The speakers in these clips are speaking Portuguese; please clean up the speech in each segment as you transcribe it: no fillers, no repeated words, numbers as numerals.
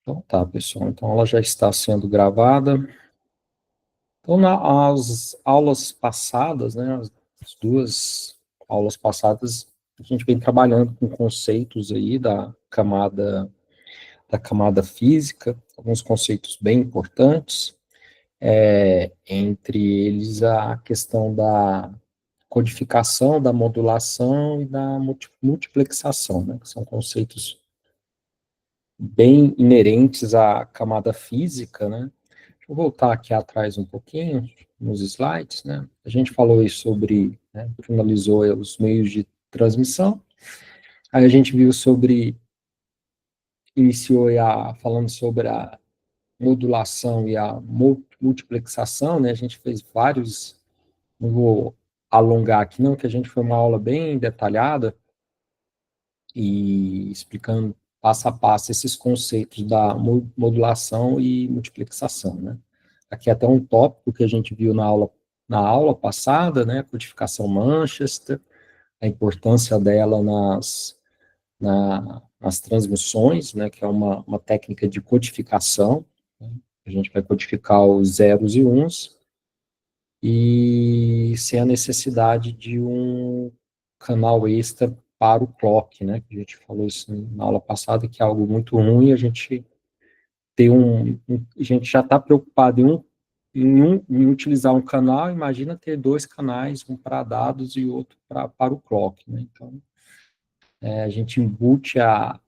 Então tá, pessoal. Então ela já está sendo gravada. Então, nas aulas passadas, né, as duas aulas passadas, a gente vem trabalhando com conceitos aí da camada física, alguns conceitos bem importantes, entre eles a questão da codificação, da modulação e da multiplexação, né, que são conceitos bem inerentes à camada física, né. Deixa eu voltar aqui atrás um pouquinho, nos slides, né? A gente falou aí sobre, né, finalizou os meios de transmissão, aí a gente viu sobre, iniciou falando sobre a modulação e a multiplexação, né? A gente fez vários, não vou alongar aqui não, que a gente foi uma aula bem detalhada, e explicando passo a passo esses conceitos da modulação e multiplexação, né? Aqui é até um tópico que a gente viu na aula passada, né, codificação Manchester, a importância dela nas transmissões, né, que é uma técnica de codificação, né? A gente vai codificar os zeros e uns, e sem a necessidade de um canal extra para o clock, né? A gente falou isso na aula passada, que é algo muito ruim, a gente a gente já está preocupado em utilizar um canal, imagina ter dois canais, um para dados e outro para o clock, né? Então, a gente embute a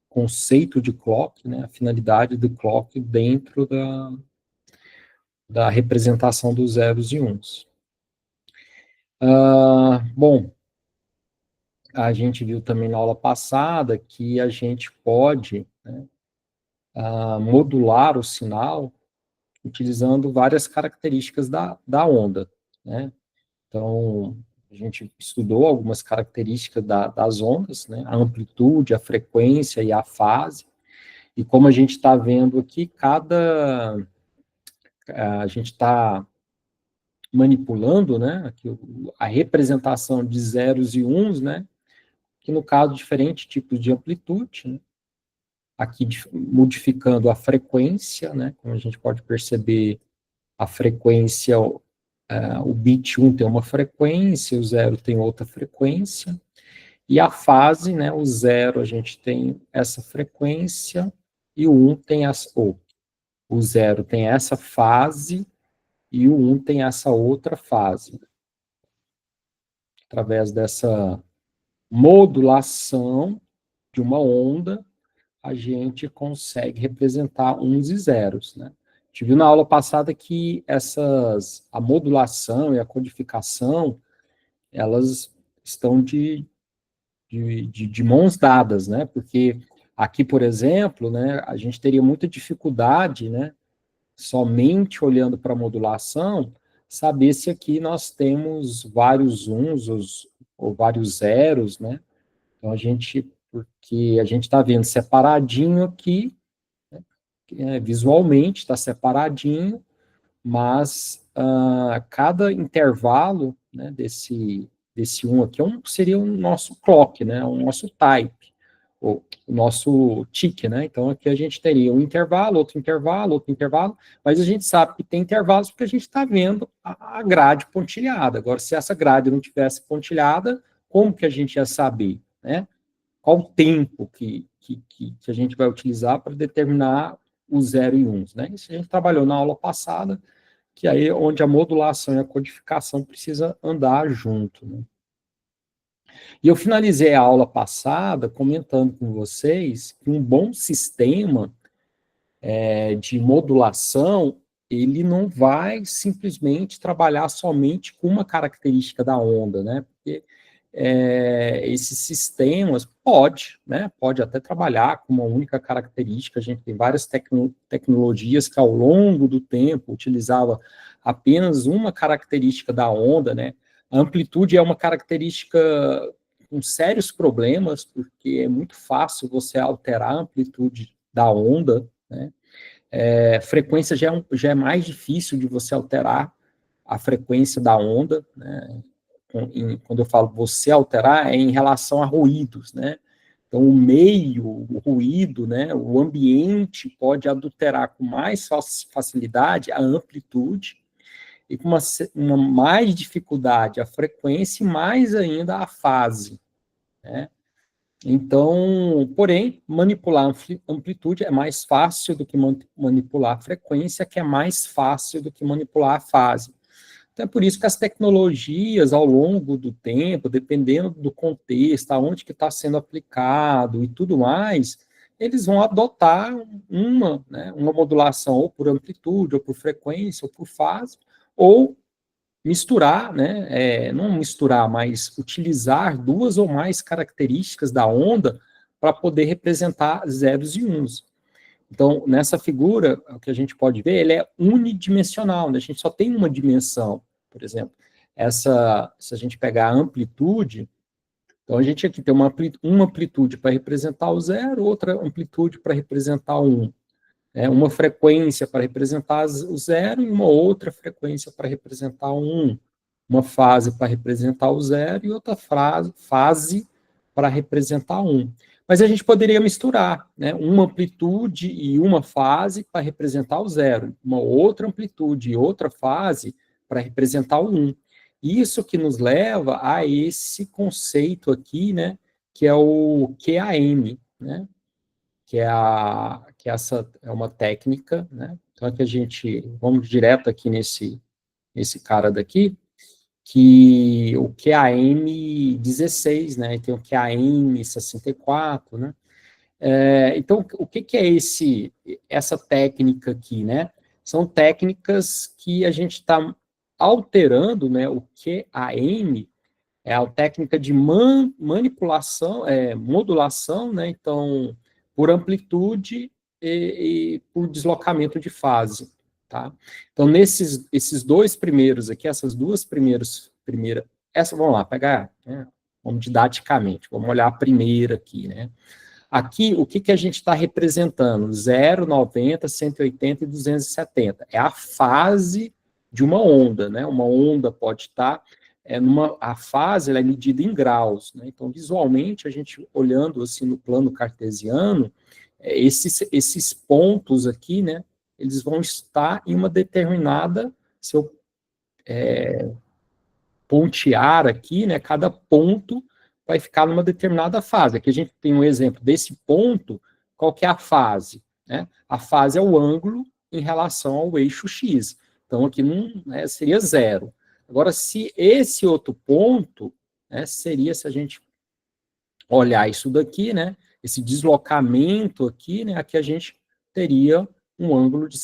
conceito de clock, né, a finalidade do clock dentro da representação dos zeros e uns. Bom, a gente viu também na aula passada que a gente pode, né, modular o sinal utilizando várias características da onda, né? Então, a gente estudou algumas características das ondas, né? A amplitude, a frequência e a fase, e como a gente está vendo aqui, a gente está manipulando, né, aqui, a representação de zeros e uns, né, que no caso, diferentes tipos de amplitude, né, aqui modificando a frequência, né, como a gente pode perceber, a frequência, o bit 1 tem uma frequência, o 0 tem outra frequência, e a fase, né, o 0 a gente tem essa frequência, e o 1 tem o 0 tem essa fase, e o 1 tem essa outra fase. Através dessa modulação de uma onda, a gente consegue representar uns e zeros, né? A gente viu na aula passada que a modulação e a codificação, elas estão de mãos dadas, né? Porque aqui, por exemplo, né, a gente teria muita dificuldade, né, somente olhando para a modulação, saber se aqui nós temos vários uns ou vários zeros, né? Então, porque a gente está vendo separadinho aqui, visualmente está separadinho, mas cada intervalo, né, desse um aqui seria o nosso clock, né, o nosso type, o nosso tick, né? Então aqui a gente teria um intervalo, outro intervalo, mas a gente sabe que tem intervalos porque a gente está vendo a grade pontilhada. Agora, se essa grade não tivesse pontilhada, como que a gente ia saber, né? Qual o tempo que a gente vai utilizar para determinar os 0 e 1, né? Isso a gente trabalhou na aula passada, que aí é onde a modulação e a codificação precisa andar junto, né? E eu finalizei a aula passada comentando com vocês que um bom sistema de modulação, ele não vai simplesmente trabalhar somente com uma característica da onda, né? Porque esses sistemas pode até trabalhar com uma única característica. A gente tem várias tecnologias que ao longo do tempo utilizava apenas uma característica da onda, né? A amplitude é uma característica com sérios problemas, porque é muito fácil você alterar a amplitude da onda, né? Frequência já é mais difícil de você alterar a frequência da onda, né? Quando eu falo você alterar, é em relação a ruídos, né? Então, o meio, o ruído, né, o ambiente pode adulterar com mais facilidade a amplitude e com uma mais dificuldade a frequência e mais ainda a fase, né? Então, porém, manipular amplitude é mais fácil do que manipular a frequência, que é mais fácil do que manipular a fase. Então, é por isso que as tecnologias, ao longo do tempo, dependendo do contexto, aonde que está sendo aplicado e tudo mais, eles vão adotar né, uma modulação ou por amplitude, ou por frequência, ou por fase, ou misturar, né, não misturar, mas utilizar duas ou mais características da onda para poder representar zeros e uns. Então, nessa figura, o que a gente pode ver, ele é unidimensional, né? A gente só tem uma dimensão, por exemplo. Se a gente pegar a amplitude, então a gente aqui tem uma amplitude para representar o zero, outra amplitude para representar o 1. Uma frequência para representar o zero e uma outra frequência para representar o 1. Uma fase para representar o zero e outra fase para representar o 1. Mas a gente poderia misturar, né, uma amplitude e uma fase para representar o zero, uma outra amplitude e outra fase para representar o 1. Isso que nos leva a esse conceito aqui, né, que é o QAM, né, que essa é uma técnica, né, então aqui vamos direto aqui nesse cara daqui, que o QAM 16, né, e tem o QAM 64, né, então, o que é essa técnica aqui, né? São técnicas que a gente está alterando, né? O QAM é a técnica de manipulação, modulação, né? Então, por amplitude e por deslocamento de fase, tá? Então, esses dois primeiros aqui, essas duas vamos lá, pegar, né? Vamos didaticamente, vamos olhar a primeira aqui, né? Aqui, o que a gente está representando? 0, 90, 180 e 270. É a fase de uma onda, né? Uma onda pode estar... a fase ela é medida em graus, né? Então, visualmente, a gente olhando assim no plano cartesiano, esses pontos aqui, né? Eles vão estar em uma determinada... Se eu pontear aqui, né? Cada ponto vai ficar numa determinada fase. Aqui a gente tem um exemplo desse ponto, qual que é a fase? Né? A fase é o ângulo em relação ao eixo X. Então, aqui né, seria zero. Agora, se esse outro ponto, né, seria, se a gente olhar isso daqui, né, esse deslocamento aqui, né, aqui a gente teria um ângulo de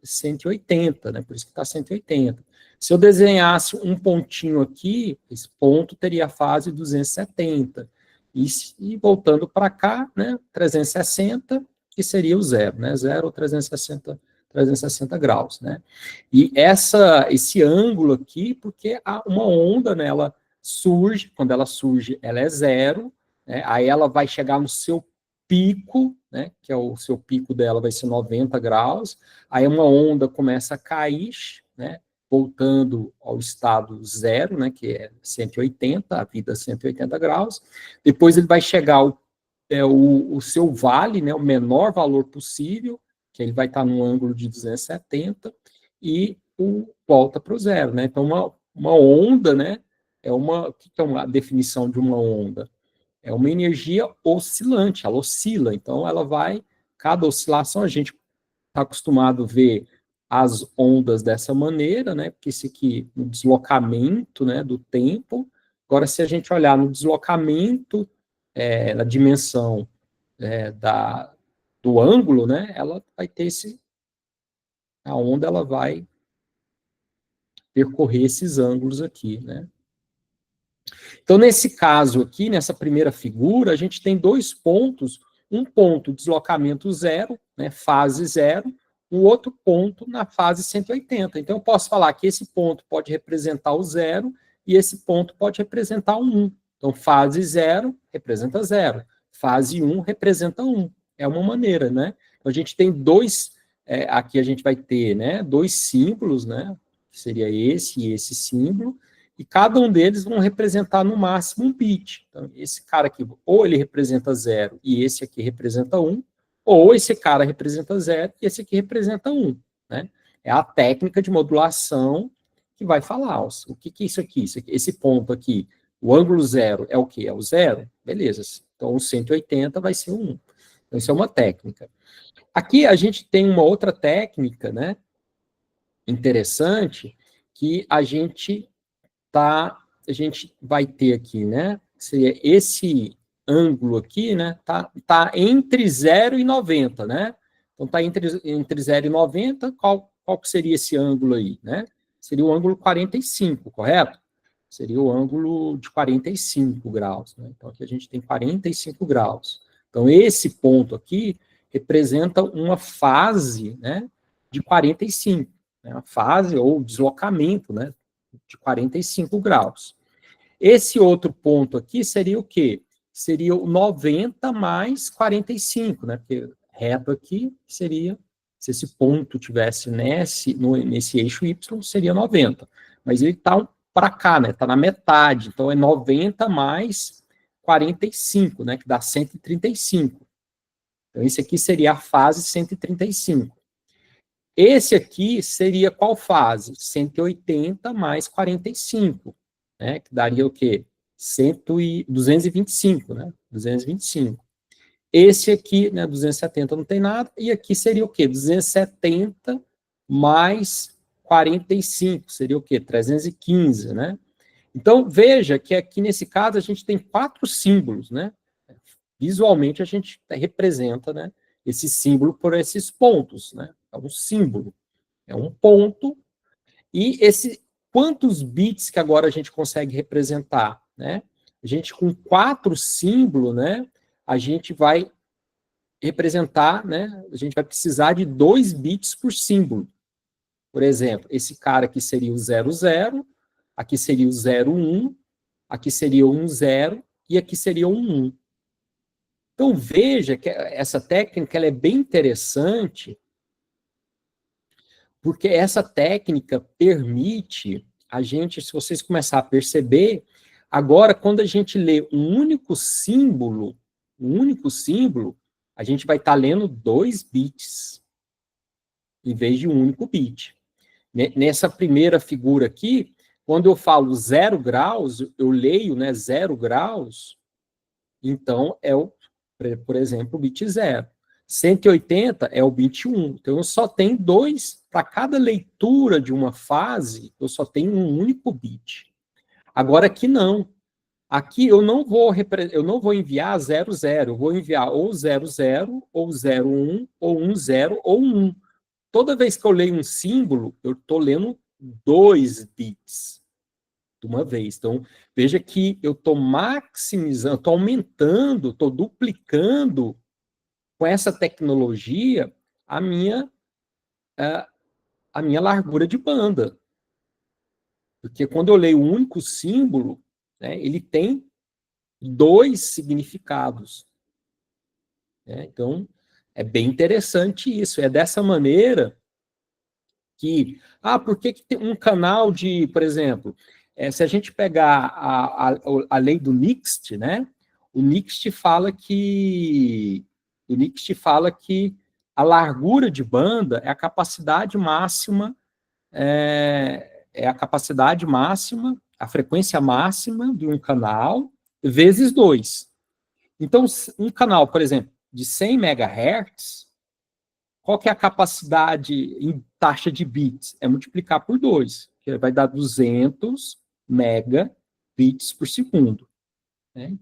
180, né, por isso que está 180. Se eu desenhasse um pontinho aqui, esse ponto teria a fase 270. E voltando para cá, né, 360, que seria o zero, né, 0 ou 360 graus, né. E esse ângulo aqui, porque uma onda, né, ela surge, quando ela surge, ela é zero, né, aí ela vai chegar no seu pico, né, que é o seu pico dela vai ser 90 graus, aí uma onda começa a cair, né, voltando ao estado zero, né, que é 180, a vida 180 graus, depois ele vai chegar o seu vale, né, o menor valor possível, que ele vai estar no ângulo de 270, e volta para o zero, né, então uma onda, né, o que é a definição de uma onda? É uma energia oscilante, ela oscila, então cada oscilação, a gente está acostumado a ver as ondas dessa maneira, né, porque esse aqui, no deslocamento, né, do tempo, agora se a gente olhar no deslocamento, na dimensão do ângulo, né, ela vai ter a onda ela vai percorrer esses ângulos aqui, né. Então, nesse caso aqui, nessa primeira figura, a gente tem dois pontos, um ponto deslocamento zero, né, fase zero, o outro ponto na fase 180. Então, eu posso falar que esse ponto pode representar o zero e esse ponto pode representar o 1. Então, fase zero representa zero, fase 1 representa 1. É uma maneira, né? Então, a gente tem aqui a gente vai ter, né, dois símbolos, né, que seria esse e esse símbolo, e cada um deles vão representar no máximo um bit. Então, esse cara aqui, ou ele representa 0 e esse aqui representa 1, ou esse cara representa 0 e esse aqui representa 1. Né? É a técnica de modulação que vai falar, ó, o que é isso aqui? Esse ponto aqui, o ângulo 0 é o quê? É o 0? Beleza. Então, o 180 vai ser 1. Então, isso é uma técnica. Aqui a gente tem uma outra técnica, né, interessante, que a gente vai ter aqui, né, esse ângulo aqui, né, tá entre 0 e 90, né? Então, tá entre 0 e 90, qual que seria esse ângulo aí, né? Seria o ângulo 45, correto? Seria o ângulo de 45 graus, né? Então, aqui a gente tem 45 graus. Então, esse ponto aqui representa uma fase, né, de 45, né, uma fase ou deslocamento, né, de 45 graus. Esse outro ponto aqui seria o quê? Seria o 90 mais 45, né, porque reto aqui seria, se esse ponto tivesse nesse eixo Y, seria 90, mas ele está para cá, né, está na metade, então é 90 mais 45, né, que dá 135. Então, esse aqui seria a fase 135. Esse aqui seria qual fase? 180 mais 45, né? Que daria o quê? 225, né? 225. Esse aqui, né, 270 não tem nada, e aqui seria o quê? 270 mais 45, seria o quê? 315, né? Então, veja que aqui nesse caso a gente tem 4 símbolos, né? Visualmente a gente representa, né, esse símbolo por esses pontos, né? É um símbolo, é um ponto, e quantos bits que agora a gente consegue representar, né? A gente com 4 símbolos, né, a gente vai representar, né, a gente vai precisar de 2 bits por símbolo. Por exemplo, esse cara aqui seria o 00, aqui seria o 01, aqui seria o 10 e aqui seria o 11. Então, veja que essa técnica ela é bem interessante, porque essa técnica permite a gente, se vocês começarem a perceber, agora, quando a gente lê um único símbolo, a gente vai estar lendo 2 bits, em vez de um único bit. Nessa primeira figura aqui, quando eu falo 0 graus, eu leio, né, 0 graus, então é por exemplo, o bit 0. 180 é o bit 1. Então, eu só tenho 2, para cada leitura de uma fase, eu só tenho um único bit. Agora, aqui não. Aqui eu não vou enviar 00, eu vou enviar ou 00, ou 01, ou 10, ou 1. Toda vez que eu leio um símbolo, eu estou lendo 2 bits de uma vez. Então, veja que eu estou maximizando, estou aumentando, estou duplicando com essa tecnologia a minha largura de banda. Porque quando eu leio um único símbolo, né, ele tem 2 significados. Né? Então, é bem interessante isso. É dessa maneira que... por que tem um canal de, por exemplo... se a gente pegar a lei do Next, né? O Next fala que a largura de banda é a capacidade máxima, a frequência máxima de um canal, vezes 2. Então, um canal, por exemplo, de 100 MHz, qual que é a capacidade em taxa de bits? É multiplicar por 2, que vai dar 200 megabits por segundo. Né?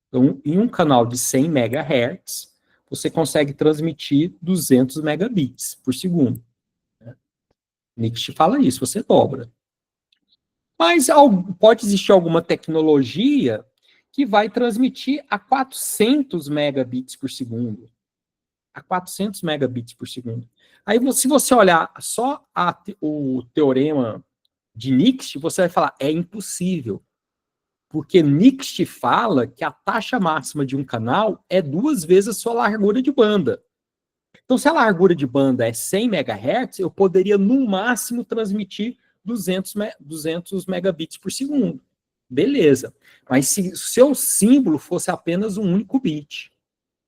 Então, em um canal de 100 MHz, você consegue transmitir 200 megabits por segundo. Né? Next fala isso, você dobra. Mas pode existir alguma tecnologia que vai transmitir a 400 megabits por segundo. A 400 megabits por segundo. Aí, se você olhar só o teorema de Next, você vai falar, é impossível. Porque Next fala que a taxa máxima de um canal é 2 vezes a sua largura de banda. Então, se a largura de banda é 100 MHz, eu poderia, no máximo, transmitir 200 megabits por segundo. Beleza. Mas se seu símbolo fosse apenas um único bit.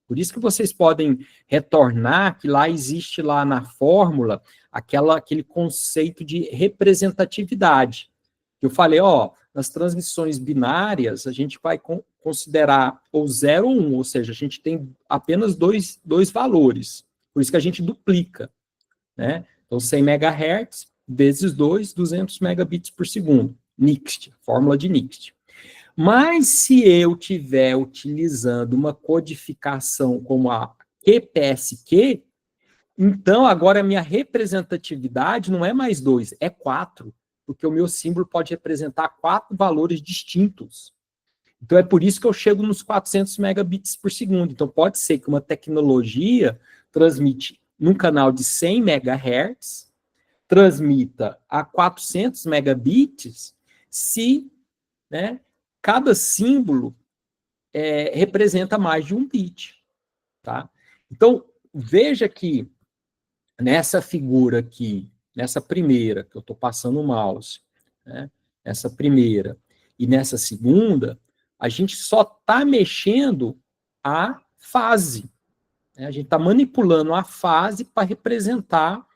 Por isso que vocês podem retornar que lá existe lá na fórmula aquele conceito de representatividade. Eu falei, ó, nas transmissões binárias, a gente vai considerar ou 0 ou 1, ou seja, a gente tem apenas dois valores. Por isso que a gente duplica, né? Então, 100 MHz vezes 2, 200 megabits por segundo. Next, fórmula de Next. Mas se eu estiver utilizando uma codificação como a QPSQ, então agora a minha representatividade não é mais 2, é 4, porque o meu símbolo pode representar 4 valores distintos. Então é por isso que eu chego nos 400 megabits por segundo. Então pode ser que uma tecnologia transmite num canal de 100 MHz, transmita a 400 megabits, se, né, cada símbolo representa mais de um bit, tá? Então, veja que nessa figura aqui, nessa primeira, que eu estou passando o mouse, né, essa primeira e nessa segunda, a gente só está mexendo a fase, né? A gente está manipulando a fase para representar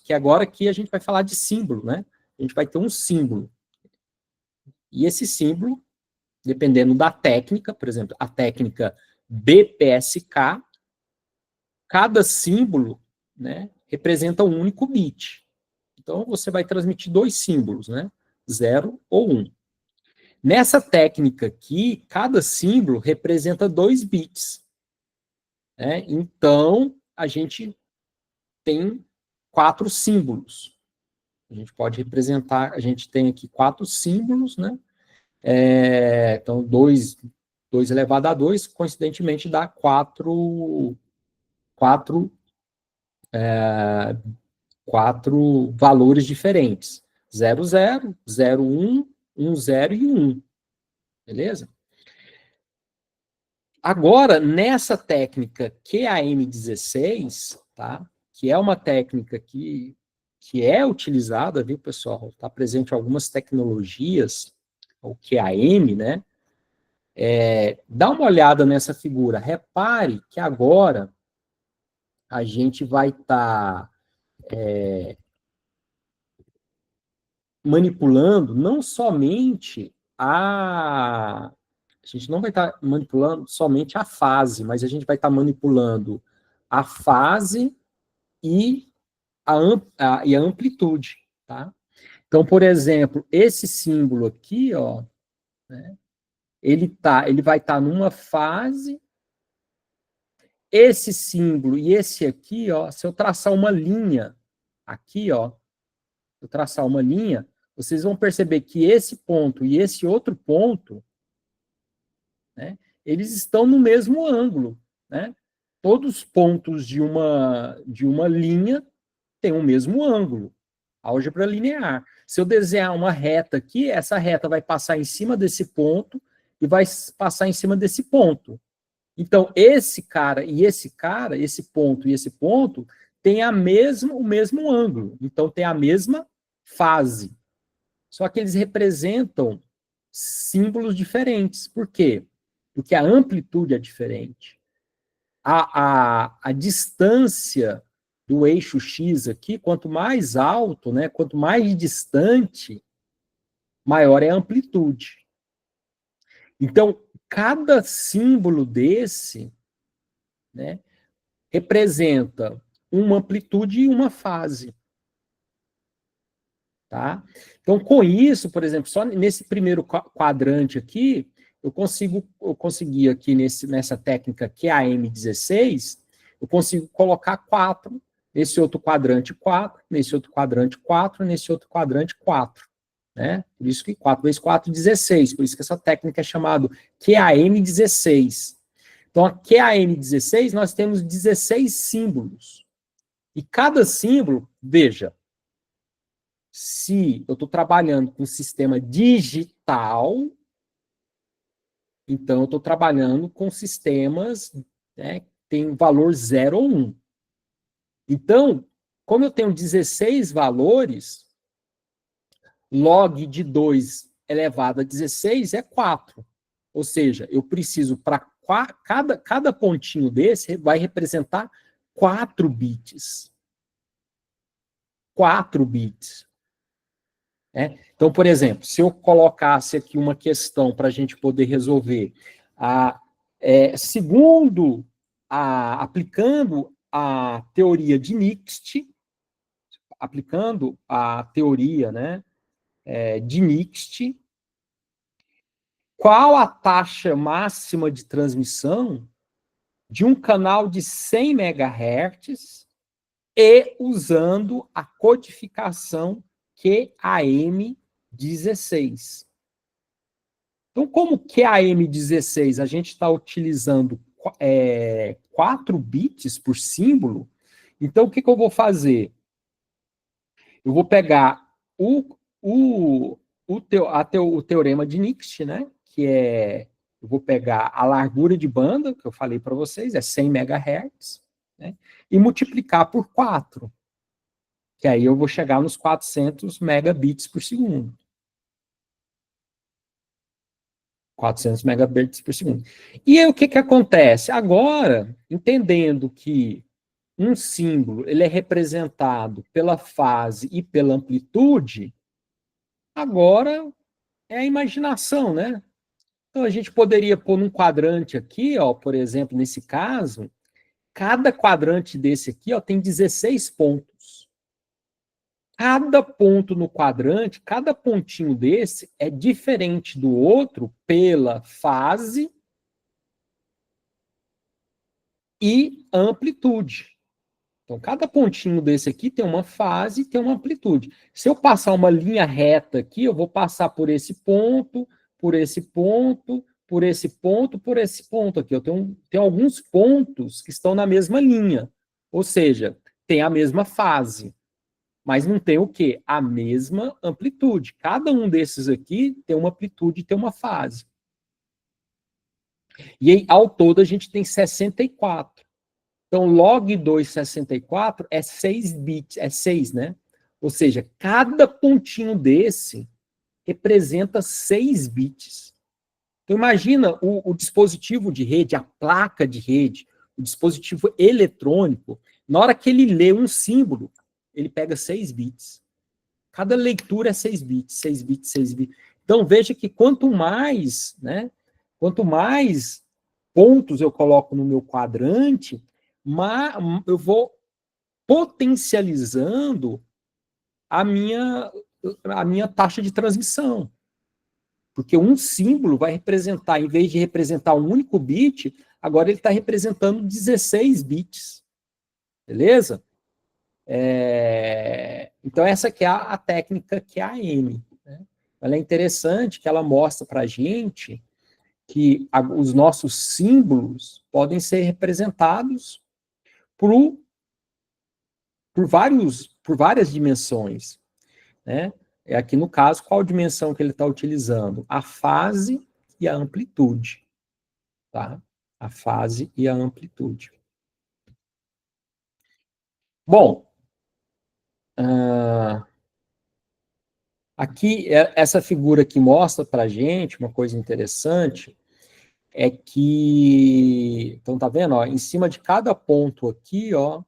que agora aqui a gente vai falar de símbolo, né? A gente vai ter um símbolo. E esse símbolo, dependendo da técnica, por exemplo, a técnica BPSK, cada símbolo, né, representa um único bit. Então, você vai transmitir 2 símbolos, né? 0 ou 1. Nessa técnica aqui, cada símbolo representa 2 bits. Né? Então, a gente tem 4 símbolos. A gente pode representar, a gente tem aqui 4 símbolos, né? Então, 2 elevado a 2, coincidentemente, dá 4 valores diferentes. 0, 0, 0, 1, 1, 0 e 1. Beleza? Agora, nessa técnica QAM16, tá? Que é uma técnica que é utilizada, viu, pessoal? Está presente em algumas tecnologias, o QAM, né? Dá uma olhada nessa figura. Repare que agora a gente vai estar manipulando não somente a gente não vai estar manipulando somente a fase, mas a gente vai estar manipulando a fase e a amplitude, tá? Então, por exemplo, esse símbolo aqui, ó, né, ele vai estar numa fase. Esse símbolo e esse aqui, ó, se eu traçar uma linha aqui, ó, se eu traçar uma linha, vocês vão perceber que esse ponto e esse outro ponto, né, eles estão no mesmo ângulo, né? Todos os pontos de uma linha têm o mesmo ângulo. Álgebra linear. Se eu desenhar uma reta aqui, essa reta vai passar em cima desse ponto e vai passar em cima desse ponto. Então, esse ponto e esse ponto, tem o mesmo ângulo. Então, tem a mesma fase. Só que eles representam símbolos diferentes. Por quê? Porque a amplitude é diferente. A distância do eixo X aqui, quanto mais alto, né, quanto mais distante, maior é a amplitude. Então, cada símbolo desse, né, representa uma amplitude e uma fase. Tá? Então, com isso, por exemplo, só nesse primeiro quadrante aqui, eu consegui aqui nessa técnica QAM16, eu consigo colocar 4, nesse outro quadrante 4, nesse outro quadrante 4, nesse outro quadrante 4. Né? Por isso que 4 vezes 4, 16. Por isso que essa técnica é chamada QAM16. Então, a QAM16, nós temos 16 símbolos. E cada símbolo, veja, se eu estou trabalhando com sistema digital, então eu estou trabalhando com sistemas, né, que tem valor 0 ou 1. Então, como eu tenho 16 valores, log de 2 elevado a 16 é 4. Ou seja, eu preciso para cada pontinho desse vai representar 4 bits. 4 bits. Né? Então, por exemplo, se eu colocasse aqui uma questão para a gente poder resolver, segundo aplicando a teoria de Nixte, aplicando a teoria, né, de Nixte, qual a taxa máxima de transmissão de um canal de 100 MHz e usando a codificação QAM16. Então, como QAM16 a gente está utilizando 4 bits por símbolo, então o que eu vou fazer? Eu vou pegar o teorema de Nixte, né? Que eu vou pegar a largura de banda, que eu falei para vocês, é 100 MHz, né? E multiplicar por 4, que aí eu vou chegar nos 400 megabits por segundo. 400 megabits por segundo. E aí o que acontece? Agora, entendendo que um símbolo ele é representado pela fase e pela amplitude, agora é a imaginação, né? Então a gente poderia pôr num quadrante aqui, ó, por exemplo, nesse caso, cada quadrante desse aqui, ó, tem 16 pontos. Cada ponto no quadrante, cada pontinho desse é diferente do outro pela fase e amplitude. Então, cada pontinho desse aqui tem uma fase e tem uma amplitude. Se eu passar uma linha reta aqui, eu vou passar por esse ponto, por esse ponto, por esse ponto, por esse ponto aqui. Eu tenho alguns pontos que estão na mesma linha. Ou seja, tem a mesma fase. Mas não tem o quê? A mesma amplitude. Cada um desses aqui tem uma amplitude e tem uma fase. E aí, ao todo, a gente tem 64. Então, log 2,64 é 6 bits, é 6, né? Ou seja, cada pontinho desse representa 6 bits. Então, imagina o dispositivo de rede, a placa de rede, o dispositivo eletrônico, na hora que ele lê um símbolo, ele pega 6 bits. Cada leitura é 6 bits, 6 bits, 6 bits. Então, veja que quanto mais, né? Quanto mais pontos eu coloco no meu quadrante, eu vou potencializando a minha taxa de transmissão. Porque um símbolo vai representar, em vez de representar um único bit, agora ele está representando 16 bits. Beleza? Então, essa aqui é a técnica QAM. Né? Ela é interessante que ela mostra para a gente que os nossos símbolos podem ser representados por várias dimensões. Né? Aqui no caso, qual dimensão que ele está utilizando? A fase e a amplitude. Tá? A fase e a amplitude. Bom, aqui, essa figura aqui mostra para a gente uma coisa interessante, é que, então tá vendo, ó, em cima de cada ponto aqui, ó,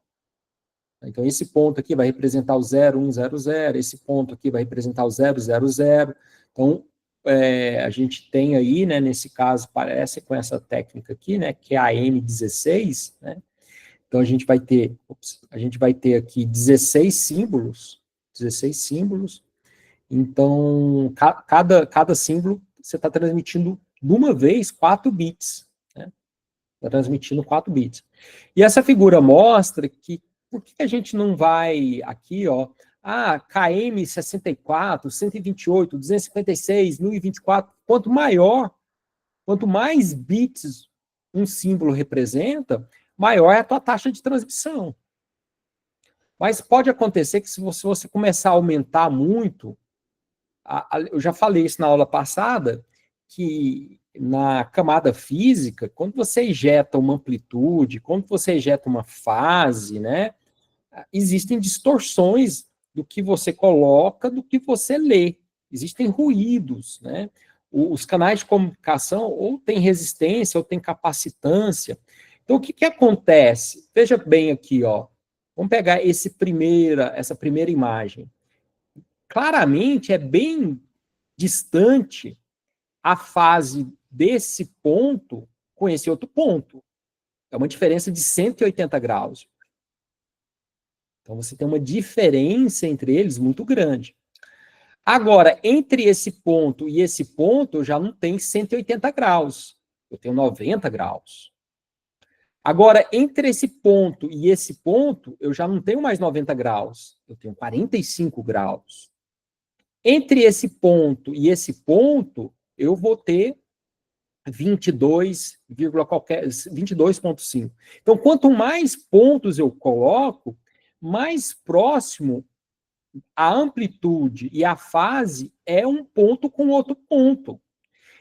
então esse ponto aqui vai representar o 0, 1, 0, 0, esse ponto aqui vai representar o 0, 0, 0, então a gente tem aí, né, nesse caso, parece com essa técnica aqui, né, que é a M16, né, então a gente vai ter aqui 16 símbolos, então cada símbolo você está transmitindo de uma vez 4 bits, né, está transmitindo 4 bits. E essa figura mostra que por que a gente não vai aqui, ó, KM 64, 128, 256, 1024, quanto mais bits um símbolo representa, maior é a tua taxa de transmissão. Mas pode acontecer que se você começar a aumentar muito, eu já falei isso na aula passada, que na camada física, quando você ejeta uma amplitude, quando você ejeta uma fase, né, existem distorções do que você coloca, do que você lê. existem ruídos, né? Os canais de comunicação ou têm resistência ou têm capacitância. Então, o que, que acontece? Veja bem aqui, ó. Vamos pegar essa primeira imagem. Claramente, é bem distante a fase desse ponto com esse outro ponto. É uma diferença de 180 graus. Então, você tem uma diferença entre eles muito grande. Agora, entre esse ponto e esse ponto, eu já não tenho 180 graus. Eu tenho 90 graus. Agora, entre esse ponto e esse ponto, eu já não tenho mais 90 graus. Eu tenho 45 graus. Entre esse ponto e esse ponto, eu vou ter 22,5. Então, quanto mais pontos eu coloco, mais próximo a amplitude e a fase é um ponto com outro ponto.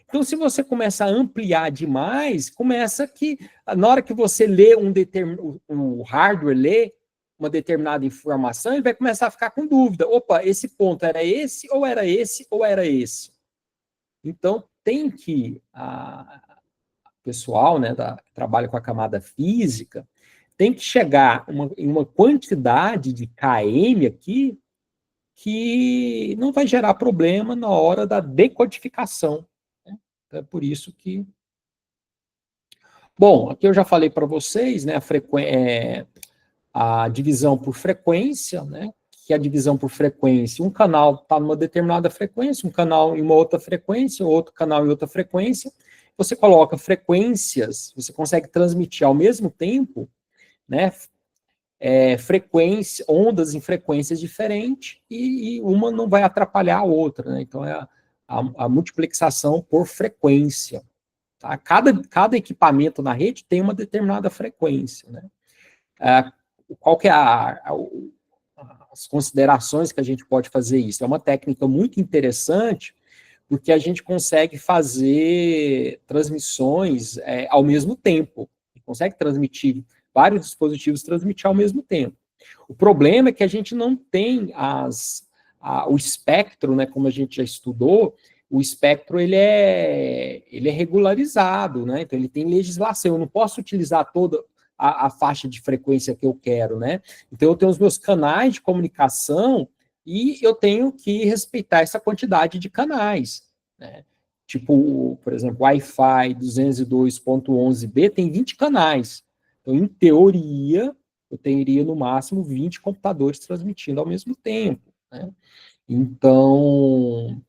Então, se você começa a ampliar demais, começa que, na hora que você lê o hardware lê uma determinada informação, ele vai começar a ficar com dúvida. Opa, esse ponto era esse, ou era esse, ou era esse? Então, tem que, o pessoal, né, que trabalha com a camada física, tem que chegar em uma quantidade de km aqui, que não vai gerar problema na hora da decodificação. Né? É por isso que... Bom, aqui eu já falei para vocês, né, a divisão por frequência, né, que é a divisão por frequência. Um canal está numa determinada frequência, um canal em uma outra frequência, outro canal em outra frequência. Você coloca frequências, você consegue transmitir ao mesmo tempo, né, ondas em frequências diferentes, e uma não vai atrapalhar a outra, né? Então, é a multiplexação por frequência. Tá? Cada equipamento na rede tem uma determinada frequência, né? Qual que é as considerações que a gente pode fazer isso? É uma técnica muito interessante, porque a gente consegue fazer transmissões ao mesmo tempo. Consegue transmitir vários dispositivos, transmitir ao mesmo tempo. O problema é que a gente não tem o espectro, né, como a gente já estudou, o espectro ele é regularizado, né? Então ele tem legislação. Eu não posso utilizar toda a faixa de frequência que eu quero, né? Então eu tenho os meus canais de comunicação e eu tenho que respeitar essa quantidade de canais, né? Tipo, por exemplo, Wi-Fi 202.11b tem 20 canais. Então, em teoria, eu teria no máximo 20 computadores transmitindo ao mesmo tempo, né? Então,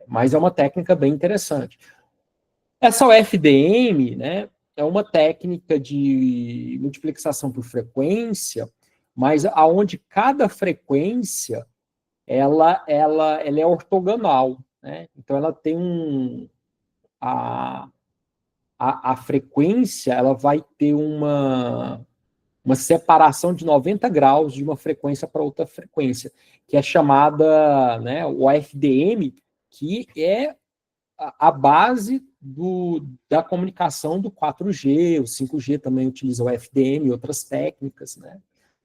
mas é uma técnica bem interessante. Essa UFDM, né, é uma técnica de multiplexação por frequência, mas aonde cada frequência ela é ortogonal, né? Então ela tem a frequência, ela vai ter uma separação de 90 graus de uma frequência para outra frequência, que é chamada, né, o FDM, que é a base da comunicação do 4G, o 5G também utiliza o FDM e outras técnicas, né?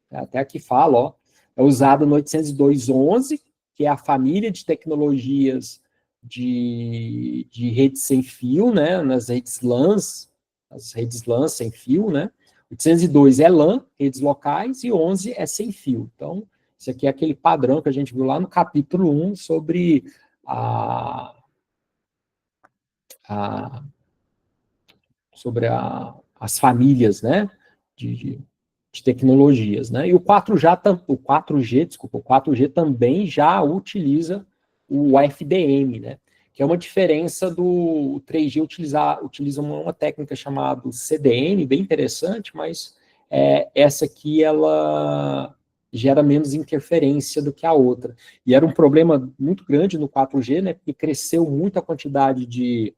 Até aqui fala, ó, é usado no 802.11, que é a família de tecnologias de rede sem fio, né, nas redes LANs, as redes LAN sem fio, né? 802 é LAN, redes locais, e 11 é sem fio. Então, isso aqui é aquele padrão que a gente viu lá no capítulo 1 sobre as famílias, né, de tecnologias, né? E o 4G também já utiliza o FDM, né? Que é uma diferença do 3G utiliza uma técnica chamada CDM, bem interessante, mas essa aqui ela gera menos interferência do que a outra. E era um problema muito grande no 4G, né? Porque cresceu muito a quantidade de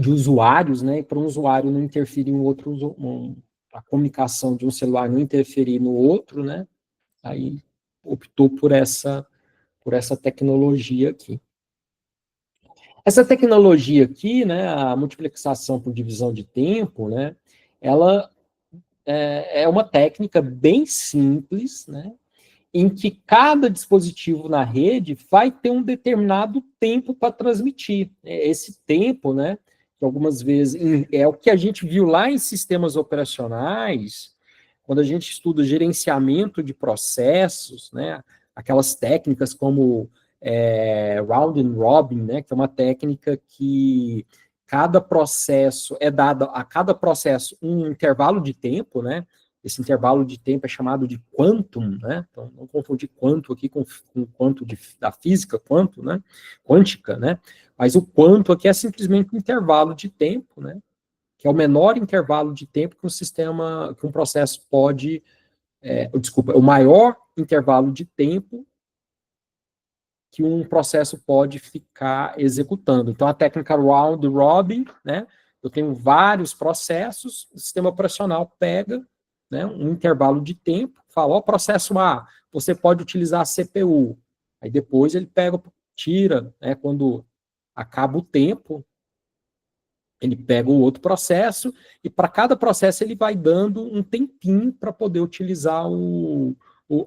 usuários, né? E para um usuário não interferir em outro, a comunicação de um celular não interferir no outro, né? Aí optou por essa tecnologia aqui. Essa tecnologia aqui, né, a multiplexação por divisão de tempo, né, ela é uma técnica bem simples, né, em que cada dispositivo na rede vai ter um determinado tempo para transmitir. Esse tempo, né, que algumas vezes é o que a gente viu lá em sistemas operacionais, quando a gente estuda gerenciamento de processos, né, aquelas técnicas como round and robin, né, que é uma técnica que cada processo é dado a cada processo um intervalo de tempo, né? Esse intervalo de tempo é chamado de quantum, né? Então, não confundir quanto aqui com quanto da física, quanto, né? Quântica, né? Mas o quanto aqui é simplesmente um intervalo de tempo, né? Que é o menor intervalo de tempo que um sistema, que um processo pode, desculpa, o maior intervalo de tempo que um processo pode ficar executando. Então, a técnica round robin, né? Eu tenho vários processos, o sistema operacional pega, né, um intervalo de tempo, fala, ó, processo A, você pode utilizar a CPU. Aí depois ele pega, tira, né, quando acaba o tempo, ele pega o outro processo, e para cada processo ele vai dando um tempinho para poder utilizar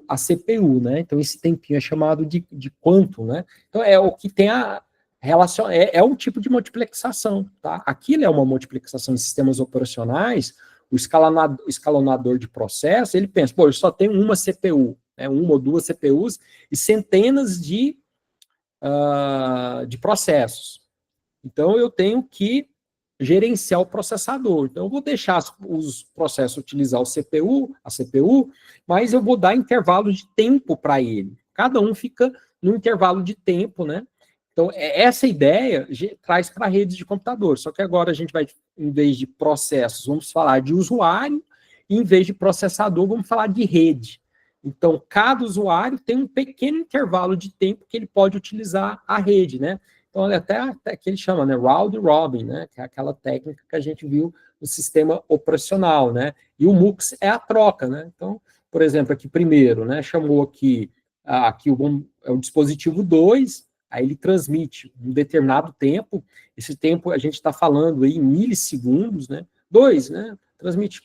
a CPU, né? Então, esse tempinho é chamado de quantum, né? Então, é o que tem a relação, é um tipo de multiplexação, tá? Aquilo é uma multiplexação em sistemas operacionais, o escalonador de processo, ele pensa, pô, eu só tenho uma CPU, né, uma ou duas CPUs e centenas de processos. Então, eu tenho que gerenciar o processador. Então, eu vou deixar os processos utilizar a CPU, mas eu vou dar intervalo de tempo para ele. Cada um fica no intervalo de tempo, né? Então, essa ideia traz para redes de computador. Só que agora a gente vai, em vez de processos, vamos falar de usuário, e em vez de processador, vamos falar de rede. Então, cada usuário tem um pequeno intervalo de tempo que ele pode utilizar a rede, né? Então, até que ele chama, né, round robin, né, que é aquela técnica que a gente viu no sistema operacional, né? E o MUX é a troca, né? Então, por exemplo, aqui primeiro, né, chamou aqui é o dispositivo 2, aí ele transmite um determinado tempo, esse tempo a gente está falando aí em milissegundos, né? 2, né? Transmite,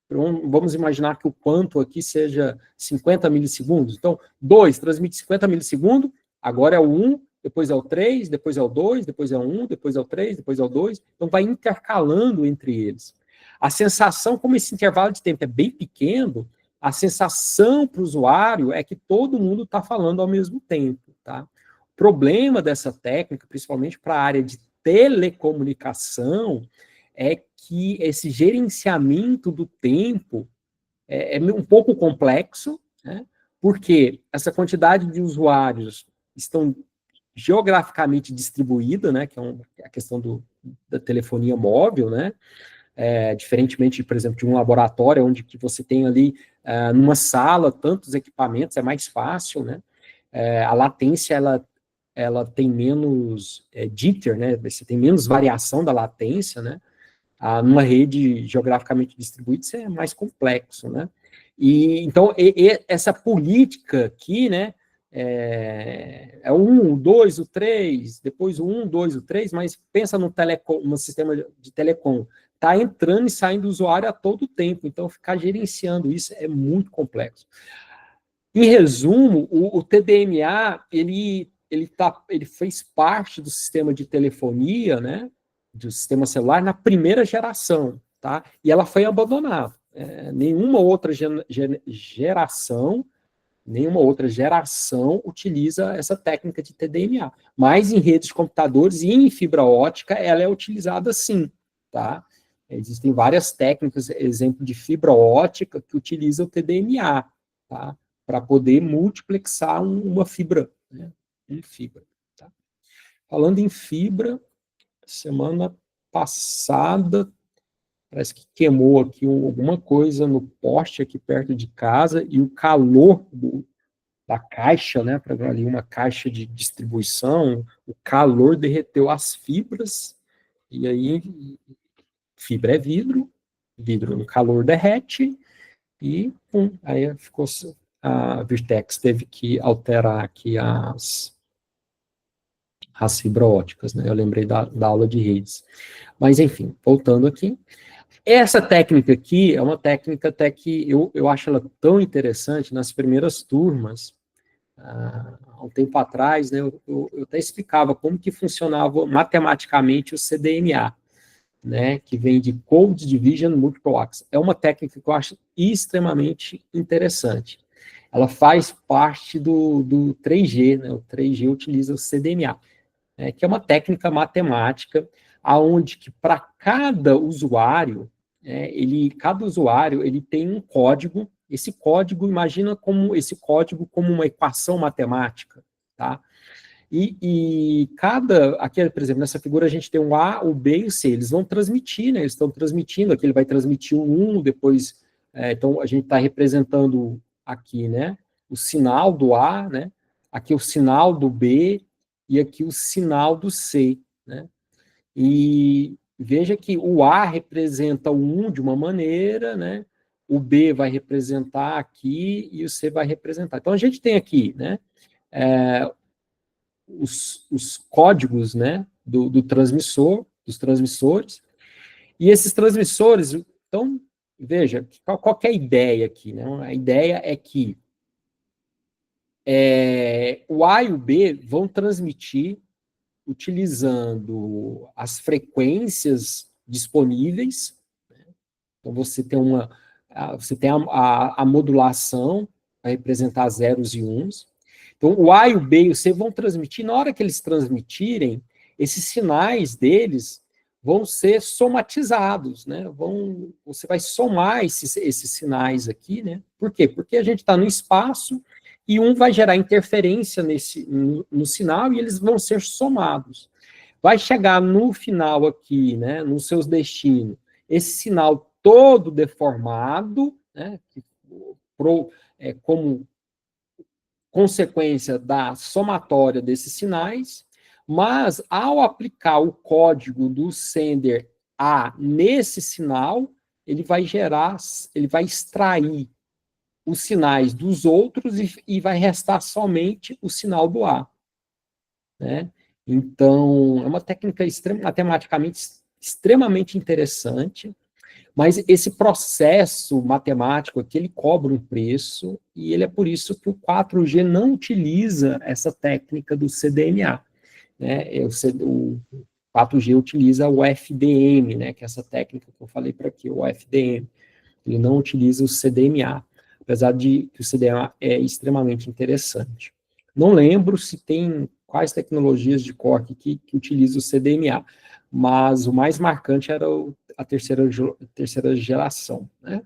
vamos imaginar que o quanto aqui seja 50 milissegundos, então 2 transmite 50 milissegundos, agora é o 1, depois é o 3, depois é o 2, depois é o 1, depois é o 3, depois é o 2, então vai intercalando entre eles. A sensação, como esse intervalo de tempo é bem pequeno, a sensação para o usuário é que todo mundo está falando ao mesmo tempo, tá? O problema dessa técnica, principalmente para a área de telecomunicação, é que esse gerenciamento do tempo é um pouco complexo, né? Porque essa quantidade de usuários estão geograficamente distribuída, né, que é a questão da telefonia móvel, né, diferentemente, por exemplo, de um laboratório, onde que você tem ali, numa sala, tantos equipamentos, é mais fácil, né, a latência, ela tem menos jitter, né, você tem menos variação da latência, né, numa rede geograficamente distribuída, isso é mais complexo, né, e então, essa política aqui, né, o 1, o 2, o 3, depois o 1, 2, o 3, mas pensa no sistema de telecom, está entrando e saindo do usuário a todo tempo, então ficar gerenciando isso é muito complexo. Em resumo, o TDMA, ele fez parte do sistema de telefonia, né, do sistema celular, na primeira geração, tá? E ela foi abandonada. Nenhuma outra geração utiliza essa técnica de TDMA. Mas em redes de computadores e em fibra ótica, ela é utilizada sim, tá? Existem várias técnicas, exemplo de fibra ótica, que utiliza o TDMA, tá? Para poder multiplexar uma fibra, né? Uma fibra, tá? Falando em fibra, semana passada, parece que queimou aqui alguma coisa no poste aqui perto de casa, e o calor da caixa, né, para ali uma caixa de distribuição, o calor derreteu as fibras, e aí fibra é vidro, vidro no calor derrete, e aí ficou, a Virtex teve que alterar aqui as fibras óticas, né, eu lembrei da aula de redes. Mas enfim, voltando aqui, essa técnica aqui é uma técnica até que eu acho ela tão interessante. Nas primeiras turmas, há um tempo atrás, né, eu até explicava como que funcionava matematicamente o CDMA, né, que vem de Code Division Multiple Access. É uma técnica que eu acho extremamente interessante. Ela faz parte do 3G, né, o 3G utiliza o CDMA, né, que é uma técnica matemática aonde que para cada usuário, cada usuário ele tem um código. Esse código, imagina como esse código como uma equação matemática, tá? E cada, aqui, por exemplo, nessa figura a gente tem o A, o B e o C, eles vão transmitir, né? Eles estão transmitindo, aqui ele vai transmitir o 1, depois, então a gente está representando aqui, né? O sinal do A, né? Aqui o sinal do B e aqui o sinal do C, né? E veja que o A representa o 1 de uma maneira, né? O B vai representar aqui e o C vai representar. Então a gente tem aqui, né? Os códigos, né, do transmissor, dos transmissores, e esses transmissores, então, veja, qual é a ideia aqui, né? A ideia é que o A e o B vão transmitir utilizando as frequências disponíveis. Então, você tem a modulação para representar zeros e uns. Então, o A e o B e o C vão transmitir, na hora que eles transmitirem, esses sinais deles vão ser somatizados, né? Você vai somar esses sinais aqui, né? Por quê? Porque a gente está no espaço e um vai gerar interferência no sinal e eles vão ser somados. Vai chegar no final aqui, né? Nos seus destinos, esse sinal todo deformado, né? Como consequência da somatória desses sinais, mas ao aplicar o código do sender A nesse sinal, ele vai extrair os sinais dos outros e vai restar somente o sinal do A, né? Então, é uma técnica matematicamente extremamente interessante, mas esse processo matemático aqui, ele cobra um preço, e ele é por isso que o 4G não utiliza essa técnica do CDMA, né? O 4G utiliza o FDM, né? Que é essa técnica que eu falei para aqui, o FDM. Ele não utiliza o CDMA, apesar de que o CDMA é extremamente interessante. Não lembro se tem quais tecnologias de core que utilizam o CDMA, mas o mais marcante era a terceira geração, né?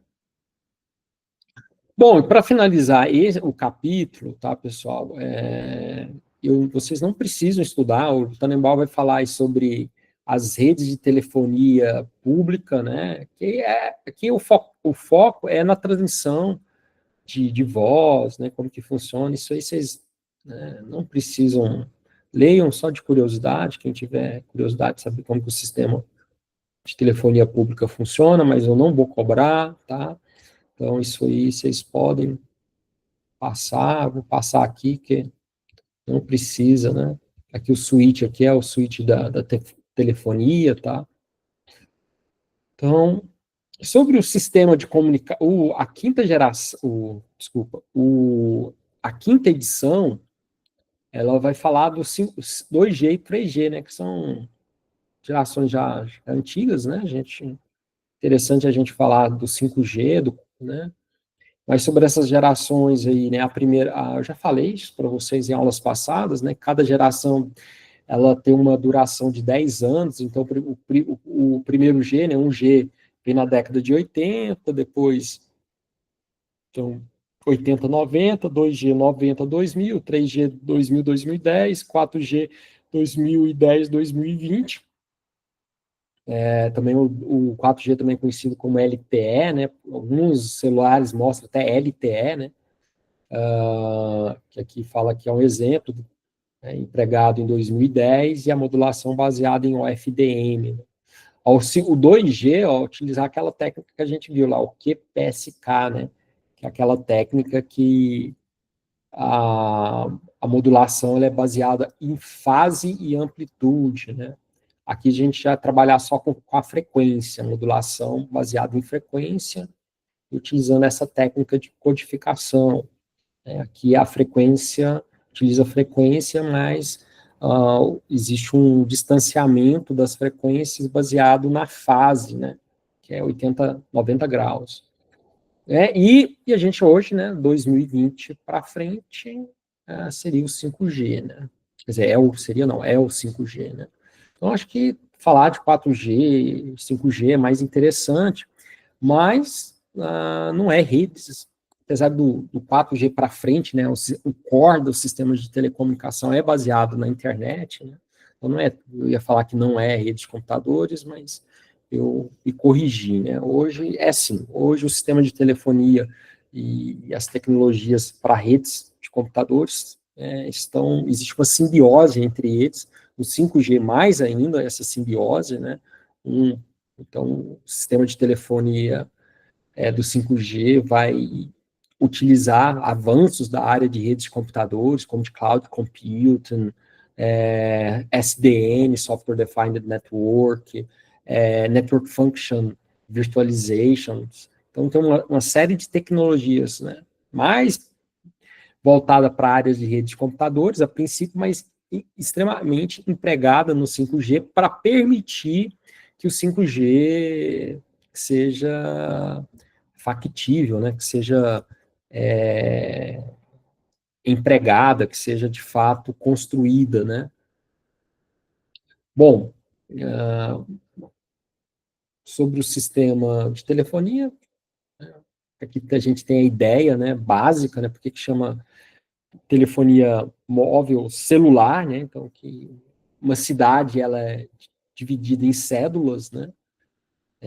Bom, para finalizar o capítulo, tá, pessoal? Vocês não precisam estudar, o Tannenbaum vai falar sobre as redes de telefonia pública, né? Que o foco é na transmissão de voz, né? Como que funciona, isso aí vocês, né, não precisam, leiam só de curiosidade, quem tiver curiosidade de saber como que o sistema de telefonia pública funciona, mas eu não vou cobrar, tá? Então, isso aí vocês podem passar, vou passar aqui, que não precisa, né? Aqui o switch aqui é o switch da telefonia, tá? Então, sobre o sistema de comunicação, a quinta geração, desculpa, a quinta edição, ela vai falar dos 2G e 3G, né? Que são gerações já antigas, né? Interessante a gente falar do 5G, né? Mas sobre essas gerações aí, né, eu já falei isso para vocês em aulas passadas, né, cada geração, ela tem uma duração de 10 anos, então o primeiro G, né, 1G, vem na década de 80, depois, então, 80, 90, 2G, 90, 2000, 3G, 2000, 2010, 4G, 2010, 2020, também o 4G também é conhecido como LTE, né, alguns celulares mostram até LTE, né, que aqui fala que é um exemplo, né, empregado em 2010, e a modulação baseada em OFDM. Né? O 2G, utilizar aquela técnica que a gente viu lá, o QPSK, né, que é aquela técnica que a modulação ela é baseada em fase e amplitude, né? Aqui a gente já trabalhar só com a frequência, modulação baseada em frequência, utilizando essa técnica de codificação. Aqui a frequência, utiliza a frequência, mas existe um distanciamento das frequências baseado na fase, né, que é 80, 90 graus. E a gente hoje, né, 2020 para frente, seria o 5G, né? Quer dizer, é o 5G, né? Então, acho que falar de 4G, 5G é mais interessante, mas não é redes, apesar do 4G para frente, né, o core dos sistemas de telecomunicação é baseado na internet, né? Então, eu ia falar que não é rede de computadores, mas eu me corrigi, né? Hoje é sim, hoje o sistema de telefonia e as tecnologias para redes de computadores existe uma simbiose entre eles, o 5G mais ainda, essa simbiose, né? Então, o sistema de telefonia do 5G vai utilizar avanços da área de redes de computadores, como de cloud computing, SDN, Software Defined Network, Network Function Virtualization. Então, tem uma série de tecnologias, né, mais voltada para áreas de rede de computadores, a princípio, mas extremamente empregada no 5G para permitir que o 5G seja factível, né, que seja empregada, que seja de fato construída, né. Bom, sobre o sistema de telefonia, aqui a gente tem a ideia, né, básica, né, porque que chama telefonia móvel celular, né, então que uma cidade ela é dividida em cédulas, né,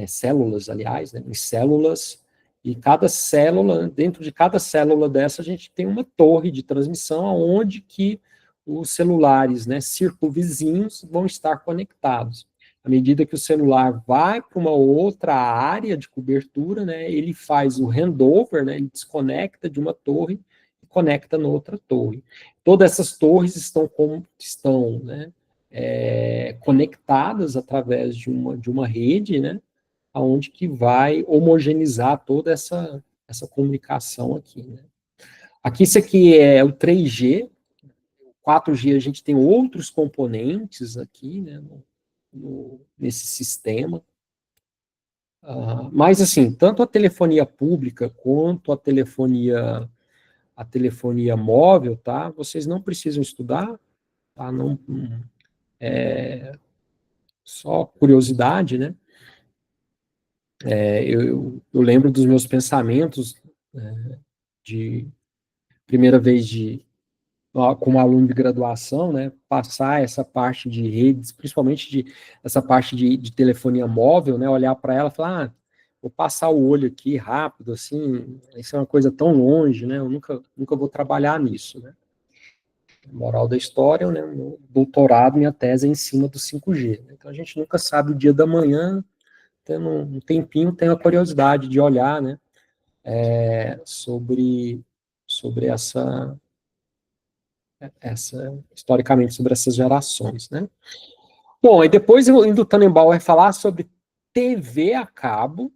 células, aliás, né, em células, e cada célula, dentro de cada célula dessa, a gente tem uma torre de transmissão onde que os celulares, né, circunvizinhos vão estar conectados. À medida que o celular vai para uma outra área de cobertura, né, ele faz o handover, né, ele desconecta de uma torre e conecta na outra torre. Todas essas torres estão né, conectadas através de uma rede, né, aonde que vai homogeneizar toda essa comunicação aqui, né? Aqui, isso aqui é o 3G, 4G a gente tem outros componentes aqui, né, nesse sistema, mas assim, tanto a telefonia pública quanto a telefonia móvel, tá, vocês não precisam estudar, tá, não, só curiosidade, né, eu lembro dos meus pensamentos de primeira vez como aluno de graduação, né, passar essa parte de redes, principalmente essa parte de telefonia móvel, né, olhar para ela e falar, vou passar o olho aqui rápido, assim, isso é uma coisa tão longe, né, eu nunca vou trabalhar nisso, né. Moral da história, né, no doutorado, minha tese é em cima do 5G, né, então a gente nunca sabe o dia da manhã, tendo um tempinho, tenho a curiosidade de olhar, né, sobre historicamente, sobre essas gerações, né? Bom, e depois o Tannenbaum vai falar sobre TV a cabo,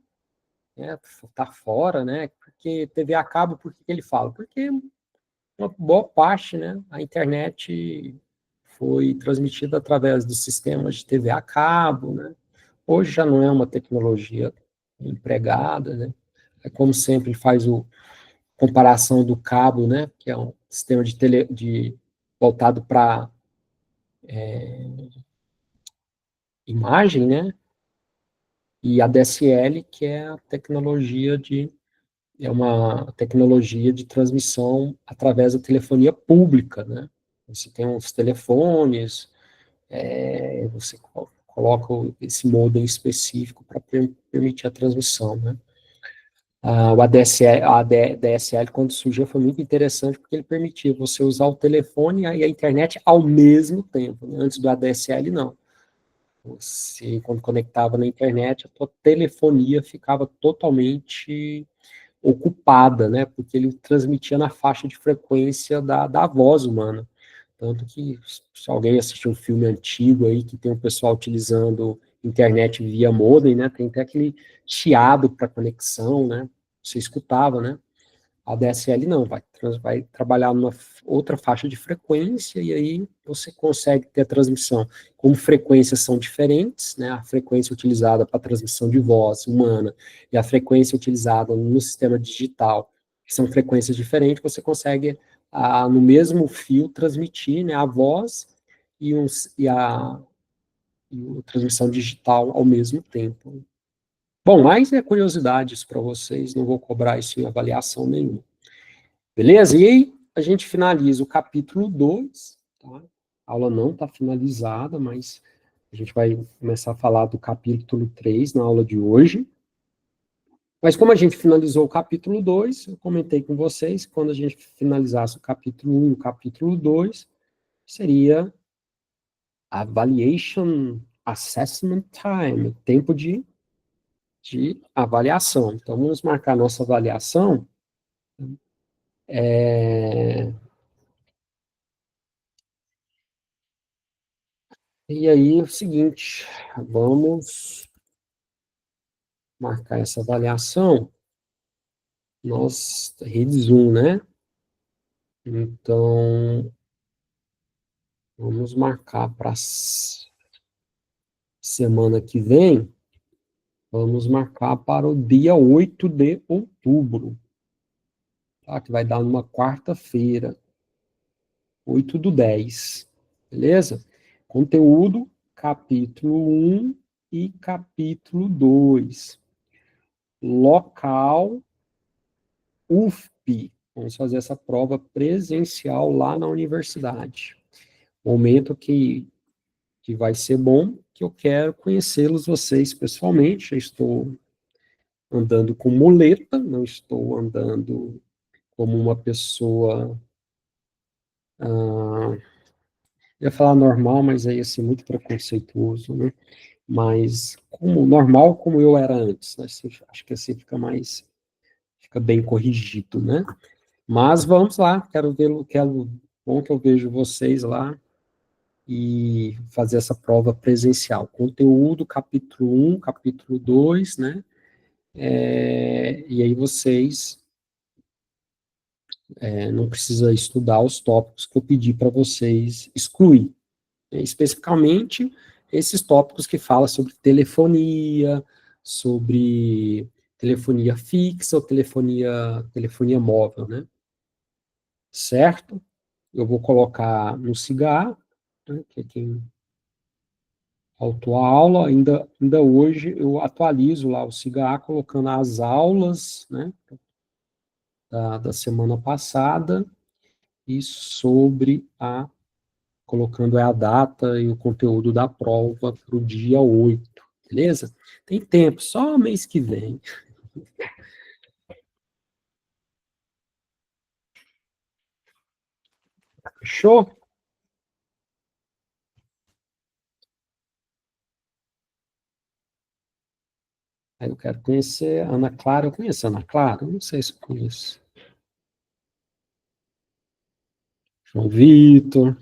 né? Tá fora, né? Porque TV a cabo, por que ele fala? Porque uma boa parte, né? A internet foi transmitida através dos sistemas de TV a cabo, né? Hoje já não é uma tecnologia empregada, né? Como sempre, ele faz comparação do cabo, né? Que é um sistema voltado para imagem, né? E a DSL, que é uma tecnologia de transmissão através da telefonia pública, né? Você tem uns telefones, você coloca esse modem específico para permitir a transmissão, né? O DSL, quando surgiu, foi muito interessante porque ele permitia você usar o telefone e a internet ao mesmo tempo, né? Antes do ADSL, não. Você, quando conectava na internet, a tua telefonia ficava totalmente ocupada, né? Porque ele transmitia na faixa de frequência da voz humana. Tanto que, se alguém assistir um filme antigo aí, que tem o pessoal utilizando internet via modem, né? Tem até aquele chiado para conexão, né? Você escutava, né? A DSL não, vai trabalhar numa outra faixa de frequência, e aí você consegue ter a transmissão. Como frequências são diferentes, né, a frequência utilizada para transmissão de voz humana e a frequência utilizada no sistema digital, que são frequências diferentes, você consegue, no mesmo fio, transmitir, né, a voz e, e a transmissão digital ao mesmo tempo. Bom, mais curiosidades para vocês, não vou cobrar isso em avaliação nenhuma. Beleza? E aí a gente finaliza o capítulo 2, tá? A aula não está finalizada, mas a gente vai começar a falar do capítulo 3 na aula de hoje. Mas como a gente finalizou o capítulo 2, eu comentei com vocês que quando a gente finalizasse o capítulo 1 e o capítulo 2, seria Evaluation Assessment Time, tempo de avaliação. Então, vamos marcar nossa avaliação. E aí é o seguinte, vamos marcar essa avaliação, nós, rede Zoom, né? Então, vamos marcar para semana que vem, vamos marcar para o dia 8 de outubro, tá? Que vai dar numa quarta-feira, 8/10, beleza? Conteúdo, capítulo 1 e capítulo 2. Local, UFP. Vamos fazer essa prova presencial lá na universidade. Momento que vai ser bom, que eu quero conhecê-los vocês pessoalmente. Já estou andando com muleta, não estou andando como uma pessoa, eu ia falar normal, mas aí assim, muito preconceituoso, né? Mas como normal como eu era antes, né? Acho que assim fica bem corrigido, né? Mas vamos lá, bom que eu vejo vocês lá e fazer essa prova presencial. Conteúdo, capítulo 1, capítulo 2, né? E aí vocês não precisam estudar os tópicos que eu pedi para vocês excluir. Especificamente, esses tópicos que falam sobre telefonia fixa ou telefonia móvel, né? Certo? Eu vou colocar no cigarro, né, que é quem faltou a aula, ainda hoje eu atualizo lá o cigarro, colocando as aulas, né, da semana passada, e colocando a data e o conteúdo da prova para o dia 8, beleza? Tem tempo, só mês que vem. Fechou? Aí eu quero conhecer a Ana Clara. Eu conheço a Ana Clara? Não sei se eu conheço. João Vitor.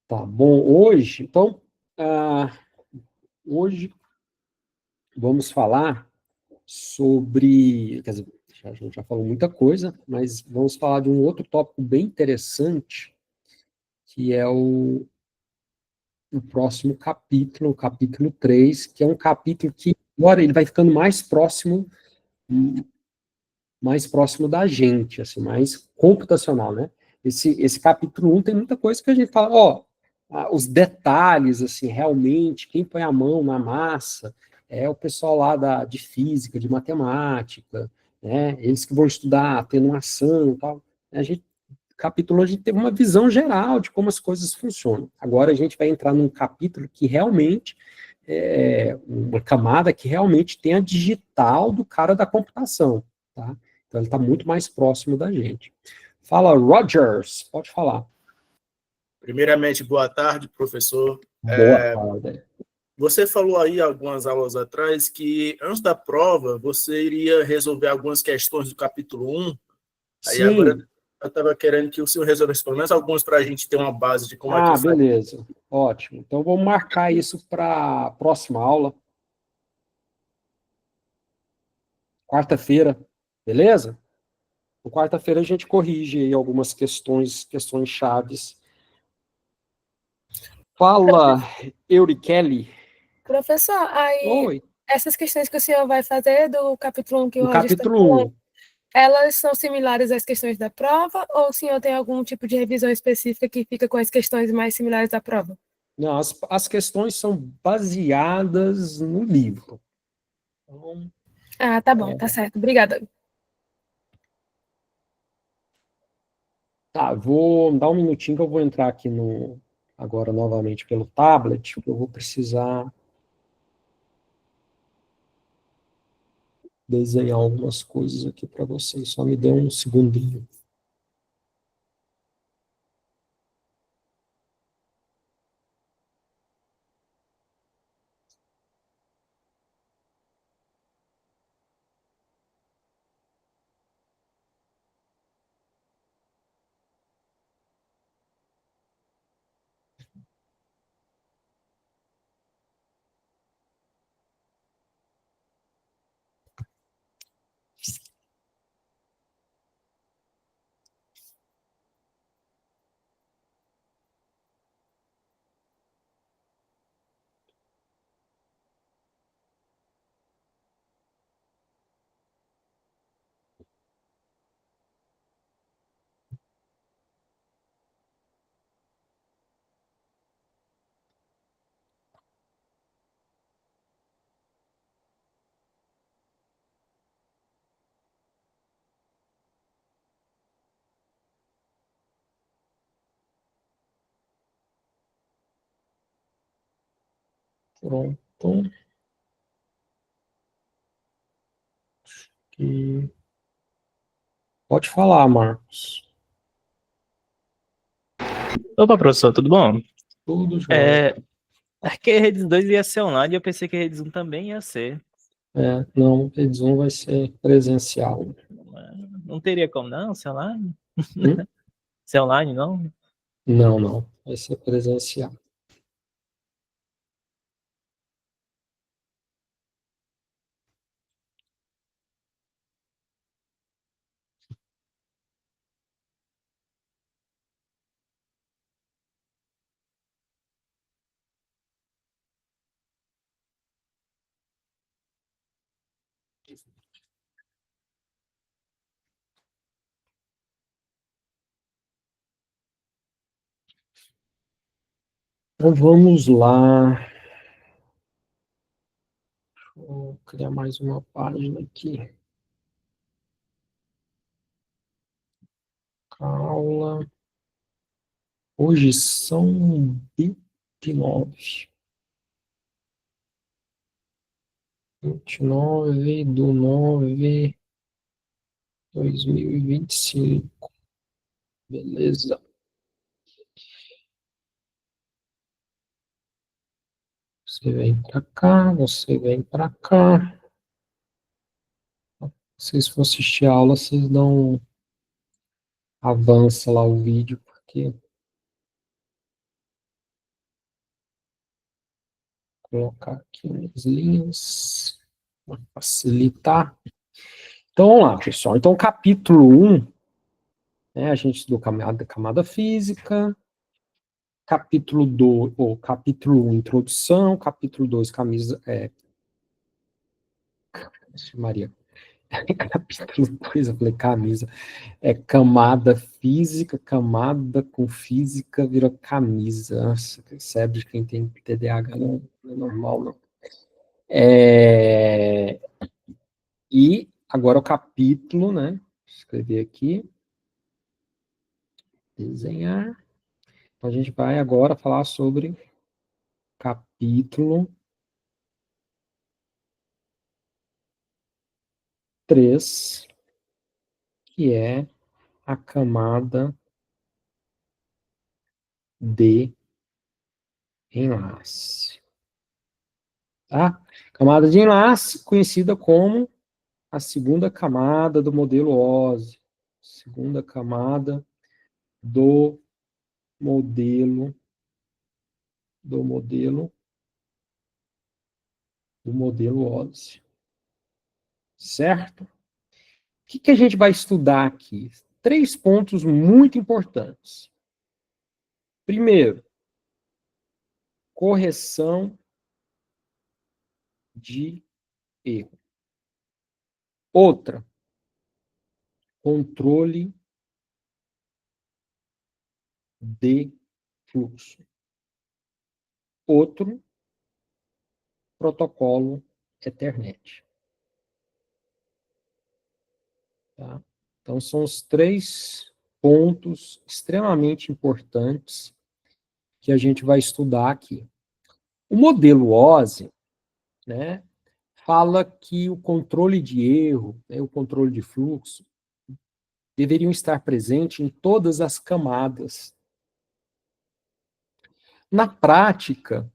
Tá bom. Hoje, então, hoje vamos falar sobre. Quer dizer, a gente já falou muita coisa, mas vamos falar de um outro tópico bem interessante, que é o próximo capítulo, o capítulo 3, que é um capítulo que, agora, ele vai ficando mais próximo da gente, assim, mais computacional, né? Esse capítulo 1 tem muita coisa que a gente fala, os detalhes, assim, realmente, quem põe a mão na massa é o pessoal lá de física, de matemática, né? Eles que vão estudar atenuação e tal. A gente tem uma visão geral de como as coisas funcionam. Agora a gente vai entrar num capítulo que realmente uma camada que realmente tem a digital do cara da computação, tá? Então ele está muito mais próximo da gente. Fala, Rogers, pode falar. Primeiramente, boa tarde, professor. Boa tarde. Você falou aí algumas aulas atrás que antes da prova você iria resolver algumas questões do capítulo 1. Aí Sim. Eu estava querendo que o senhor resolvesse pelo menos alguns para a gente ter uma base de como é que faz. Beleza. Ótimo. Então, vamos marcar isso para a próxima aula, quarta-feira, beleza? Quarta-feira a gente corrige aí algumas questões chaves. Fala, Eurikelly. Professor, aí Oi. essas questões que o senhor vai fazer do capítulo 1 que o No Roger está capítulo falando, 1. elas são similares às questões da prova ou o senhor tem algum tipo de revisão específica que fica com as questões mais similares à prova? Não, as questões são baseadas no livro. Então, Tá bom, tá certo. Obrigada. tá, vou dar um minutinho que eu vou entrar aqui agora novamente pelo tablet, porque eu vou precisar desenhar algumas coisas aqui para vocês. Só me dê um segundinho. Pronto. E pode falar, Marcos. Opa, professor, tudo bom? Tudo jóia. É que Redes 2 ia ser online e eu pensei que Redes 1 também ia ser. Não, o P1 vai ser presencial. Não teria como, não? Ser online? Hum? Ser online, não? Não, vai ser presencial. Então vamos lá. Vou criar mais uma página aqui. Aula. Hoje são 29. 29/9/2025. Beleza. Você vem para cá, você vem para cá. Se for assistir a aula, vocês não avança lá o vídeo, porque vou colocar aqui umas linhas para facilitar. Então, vamos lá, pessoal. Então, capítulo 1, né, a gente estudou camada física, capítulo 2, ou capítulo 1, introdução, capítulo 2, Maria, capítulo 2, eu falei camisa, camada física, camada com física vira camisa. Nossa, percebe de quem tem TDAH, não é normal, não. E agora o capítulo, né? Vou escrever aqui, desenhar. Então, a gente vai agora falar sobre capítulo 3, que é a camada de enlace. Tá? Camada de enlace, conhecida como a segunda camada do modelo OSI. Segunda camada do modelo Wallace. Certo? O que a gente vai estudar aqui? 3 pontos muito importantes. Primeiro, correção de erro. Outra, controle de fluxo. Outro, protocolo Ethernet. Tá? Então, são os 3 pontos extremamente importantes que a gente vai estudar aqui. O modelo OSI, né, fala que o controle de erro, né, o controle de fluxo, deveriam estar presentes em todas as camadas. Na prática,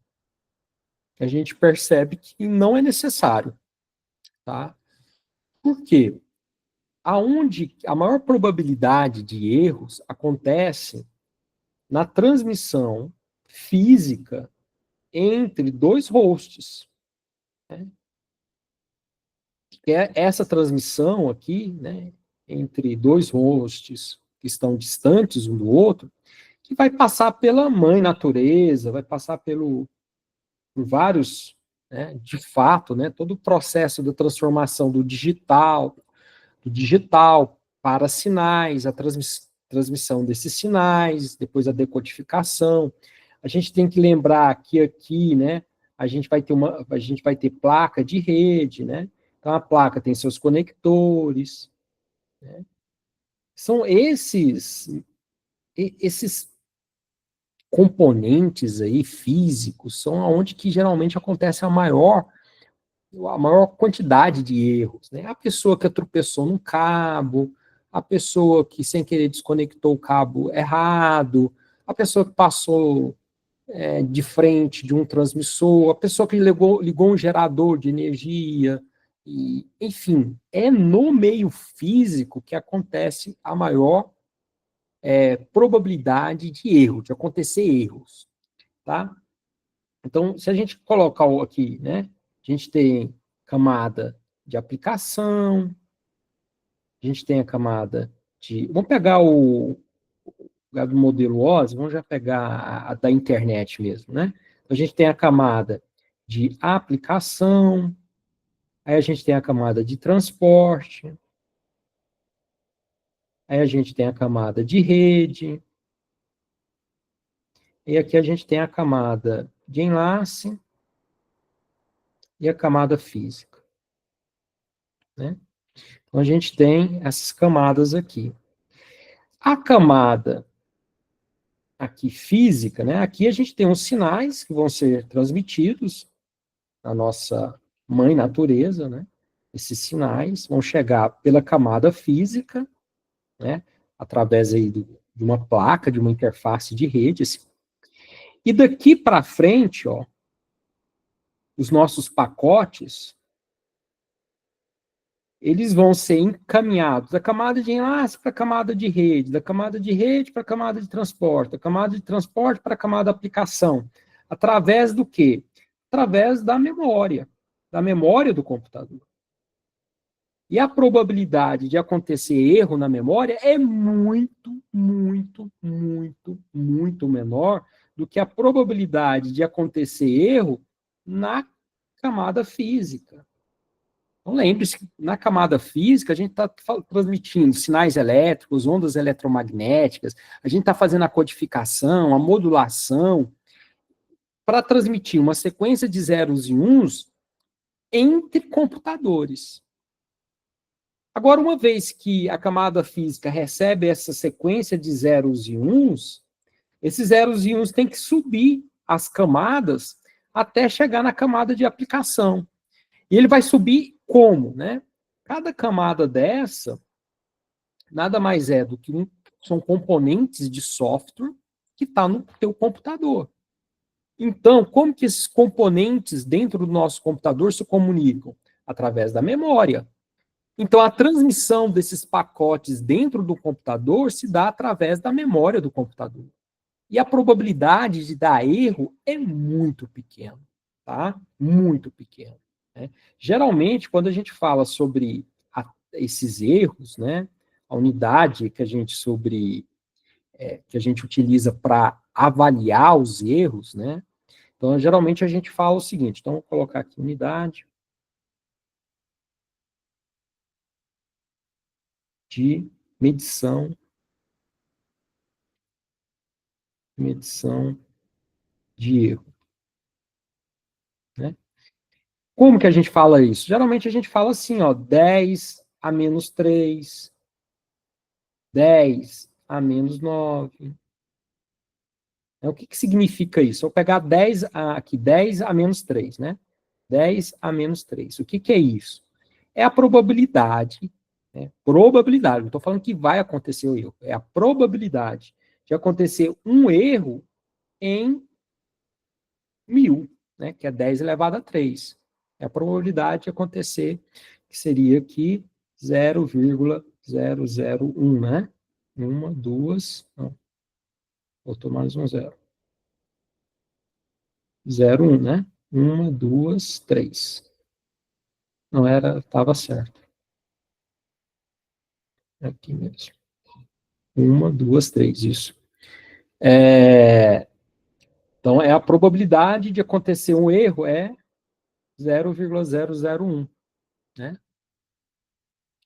a gente percebe que não é necessário. Tá? Por quê? Aonde a maior probabilidade de erros acontece na transmissão física entre 2 hosts. Né? Essa transmissão aqui, né, entre 2 hosts que estão distantes um do outro, que vai passar pela mãe natureza, vai passar por vários, né, de fato, né, todo o processo da transformação do digital para sinais, a transmissão desses sinais, depois a decodificação. A gente tem que lembrar que aqui, né, a gente vai ter placa de rede, né? Então a placa tem seus conectores, né? São esses componentes aí físicos são onde que geralmente acontece a maior quantidade de erros, né? A pessoa que tropeçou num cabo, a pessoa que sem querer desconectou o cabo errado, a pessoa que passou de frente de um transmissor, a pessoa que ligou um gerador de energia, e, enfim, é no meio físico que acontece a maior probabilidade de erro, de acontecer erros, tá? Então, se a gente colocar aqui, né, a gente tem camada de aplicação, a gente tem a camada de... Vamos pegar do modelo OSI, vamos já pegar a da internet mesmo, né? A gente tem a camada de aplicação, aí a gente tem a camada de transporte, aí a gente tem a camada de rede, e aqui a gente tem a camada de enlace e a camada física, né? Então, a gente tem essas camadas aqui. A camada aqui física, né? Aqui a gente tem os sinais que vão ser transmitidos na nossa mãe natureza, né? Esses sinais vão chegar pela camada física, né? Através aí de uma placa, de uma interface de rede. Assim. E daqui para frente, ó, os nossos pacotes, eles vão ser encaminhados da camada de enlace para a camada de rede, da camada de rede para a camada de transporte, da camada de transporte para a camada de aplicação. Através do quê? Através da memória do computador. E a probabilidade de acontecer erro na memória é muito, muito, muito, muito menor do que a probabilidade de acontecer erro na camada física. Então, lembre-se que na camada física a gente está transmitindo sinais elétricos, ondas eletromagnéticas, a gente está fazendo a codificação, a modulação, para transmitir uma sequência de zeros e uns entre computadores. Agora, uma vez que a camada física recebe essa sequência de zeros e uns, esses zeros e uns têm que subir as camadas até chegar na camada de aplicação. E ele vai subir como, né? Cada camada dessa nada mais é do que são componentes de software que está no teu computador. Então, como que esses componentes dentro do nosso computador se comunicam? Através da memória. Então, a transmissão desses pacotes dentro do computador se dá através da memória do computador. E a probabilidade de dar erro é muito pequena, tá? Muito pequena. Né? Geralmente, quando a gente fala sobre esses erros, né, a unidade que a gente que a gente utiliza para avaliar os erros, né? Então, geralmente a gente fala o seguinte, então, vou colocar aqui unidade de medição de erro, né? Como que a gente fala isso? Geralmente a gente fala assim, ó, 10 a menos 3, 10 a menos 9. O que que significa isso? Eu vou pegar 10 aqui, 10 a menos 3, né? 10 a menos 3. O que que é isso? É a probabilidade, né? Probabilidade, não estou falando que vai acontecer o erro, é a probabilidade de acontecer um erro em 1000, né? Que é 10 elevado a 3. É a probabilidade de acontecer, que seria aqui 0,001, né? Uma, duas, não, botou mais um zero. 0,1, né? Uma, duas, três. Não era, estava certo. Aqui mesmo. Uma, duas, três, isso. Então, a probabilidade de acontecer um erro é 0,001, né?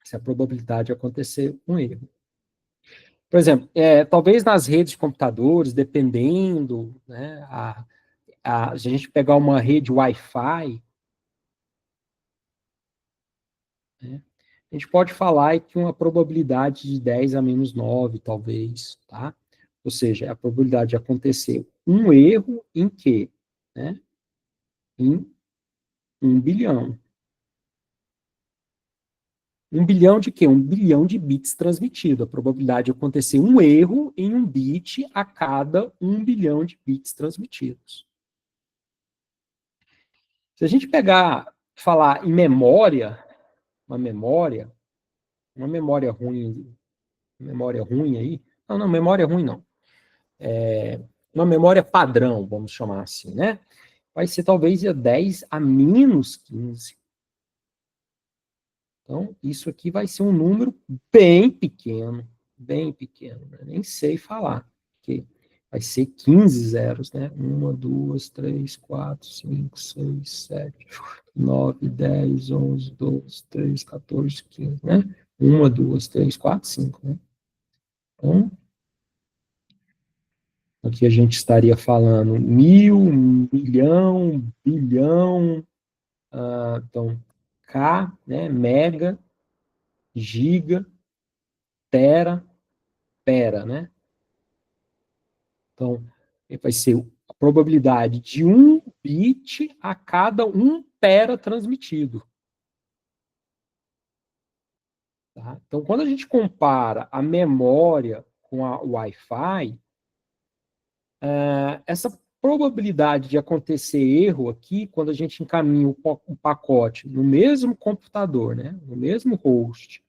Essa é a probabilidade de acontecer um erro. Por exemplo, talvez nas redes de computadores, dependendo, né, se a gente pegar uma rede Wi-Fi, né, a gente pode falar que uma probabilidade de 10 a menos 9, talvez, tá? Ou seja, é a probabilidade de acontecer um erro em quê? Né? Em 1 bilhão. 1 bilhão de quê? 1 bilhão de bits transmitidos. A probabilidade de acontecer um erro em um bit a cada 1 bilhão de bits transmitidos. Se a gente falar em memória, uma memória ruim aí, não, memória ruim não. Uma memória padrão, vamos chamar assim, né? Vai ser talvez 10 a menos 15. Então, isso aqui vai ser um número bem pequeno, né? Nem sei falar, porque vai ser 15 zeros, né? 1, 2, 3, 4, 5, 6, 7, 9, 10, 11, 12, 13, 14, 15, né? 1, 2, 3, 4, 5, né? Então, aqui a gente estaria falando 1000, milhão, bilhão, então, K, né? Mega, giga, tera, pera, né? Então, vai ser a probabilidade de 1 bit a cada 1 tera transmitido. Tá? Então, quando a gente compara a memória com a Wi-Fi, essa probabilidade de acontecer erro aqui, quando a gente encaminha um pacote no mesmo computador, né, no mesmo host,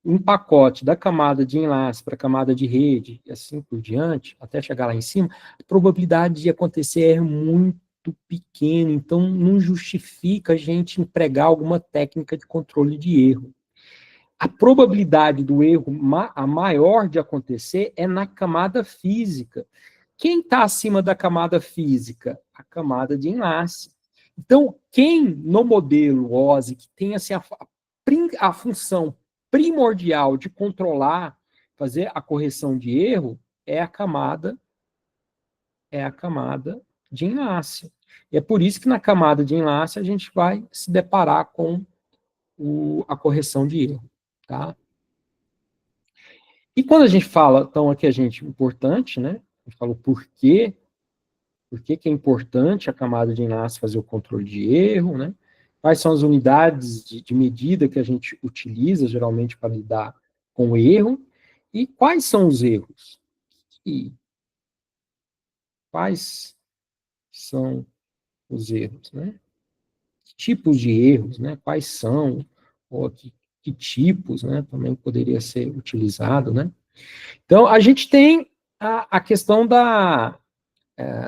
um pacote da camada de enlace para a camada de rede, e assim por diante, até chegar lá em cima, a probabilidade de acontecer é muito pequena, então não justifica a gente empregar alguma técnica de controle de erro. A probabilidade do erro, a maior de acontecer, é na camada física. Quem está acima da camada física? A camada de enlace. Então, quem no modelo OSI, que tem assim, a função primordial de controlar, fazer a correção de erro, é a camada de enlace. E é por isso que na camada de enlace a gente vai se deparar com a correção de erro. Tá? E quando a gente fala, então, aqui a gente, importante, né? A gente falou por que é importante a camada de enlace fazer o controle de erro, né? Quais são as unidades de medida que a gente utiliza, geralmente, para lidar com o erro, e quais são os erros? E quais são os erros, né? Que tipos de erros, né? Quais são ou que tipos, né, também poderia ser utilizado, né? Então, a gente tem a questão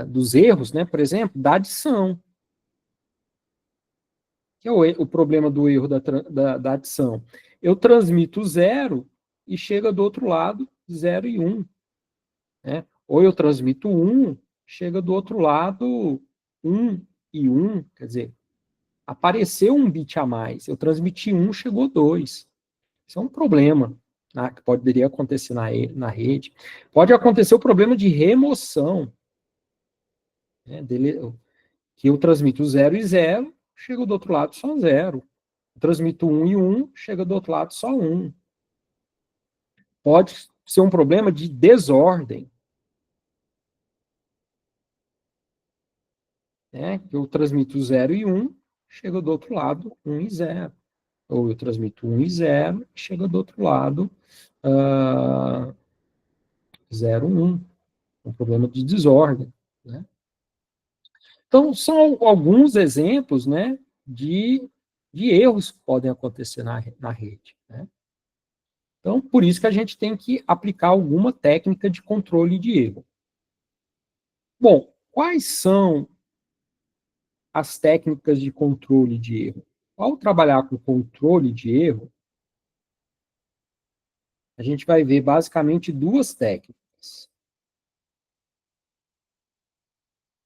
dos erros, né, por exemplo, da adição, que é o problema do erro da adição. Eu transmito 0 e chega do outro lado 0 e 1. Né? Ou eu transmito 1, chega do outro lado 1 e 1, quer dizer, apareceu um bit a mais. Eu transmiti 1, chegou 2. Isso é um problema, né, que poderia acontecer na rede. Pode acontecer o problema de remoção, né, que eu transmito 0 e 0, chega do outro lado só 0. Eu transmito 1 e 1, chega do outro lado só 1. Pode ser um problema de desordem, né? Eu transmito 0 e 1, chega do outro lado 1 e 0. Ou eu transmito 1 e 0, chega do outro lado 0, 1. Um problema de desordem, né? Então, são alguns exemplos, né, de erros que podem acontecer na rede, né? Então, por isso que a gente tem que aplicar alguma técnica de controle de erro. Bom, quais são as técnicas de controle de erro? Ao trabalhar com controle de erro, a gente vai ver basicamente duas técnicas.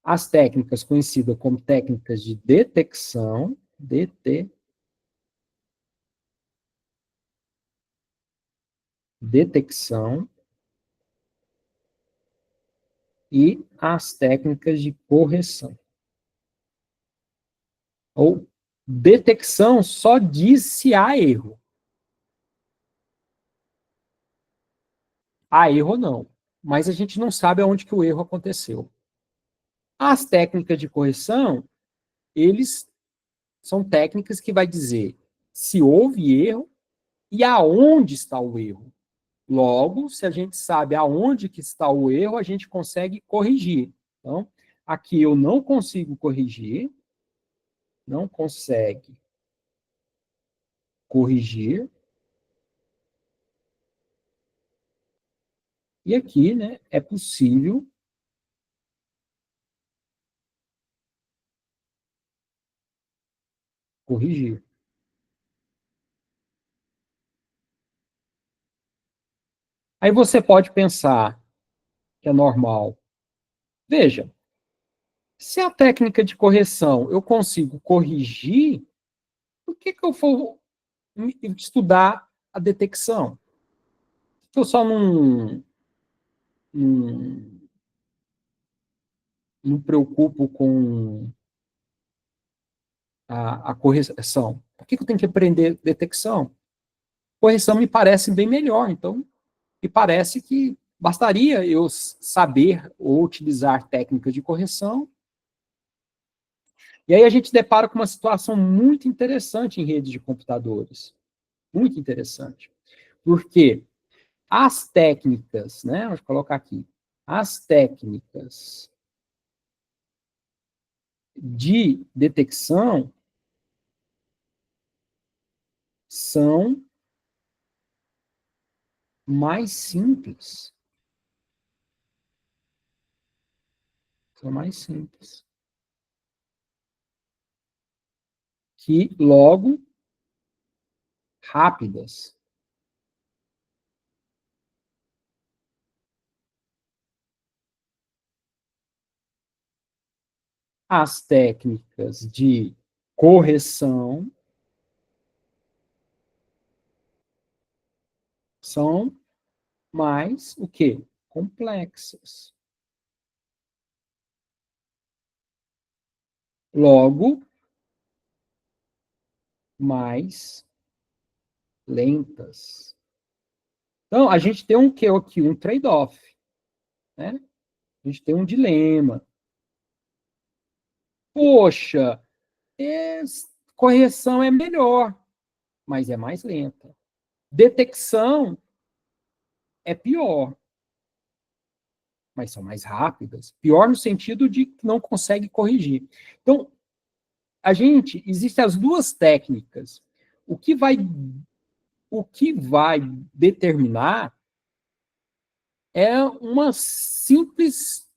As técnicas conhecidas como técnicas de detecção, detecção, e as técnicas de correção. Ou detecção só diz se há erro. Há erro ou não, mas a gente não sabe aonde que o erro aconteceu. As técnicas de correção, eles são técnicas que vai dizer se houve erro e aonde está o erro. Logo, se a gente sabe aonde que está o erro, a gente consegue corrigir. Então, aqui eu não consigo corrigir, não consegue corrigir. E aqui, né, é possível corrigir. Aí você pode pensar que é normal. Veja, se a técnica de correção eu consigo corrigir, por que eu vou estudar a detecção? Se eu só não me preocupo com a correção, por que eu tenho que aprender detecção? Correção me parece bem melhor, então me parece que bastaria eu saber ou utilizar técnicas de correção. E aí a gente depara com uma situação muito interessante em redes de computadores. Muito interessante. Porque as técnicas, né? Vou colocar aqui. As técnicas de detecção são mais simples. São mais simples. Que, logo, rápidas. As técnicas de correção são mais, o quê? Complexas. Logo, mais lentas. Então, a gente tem aqui um trade-off, né? A gente tem um dilema. Poxa, correção é melhor, mas é mais lenta. Detecção é pior, mas são mais rápidas. Pior no sentido de que não consegue corrigir. Então, existem as duas técnicas. o que vai determinar é uma simples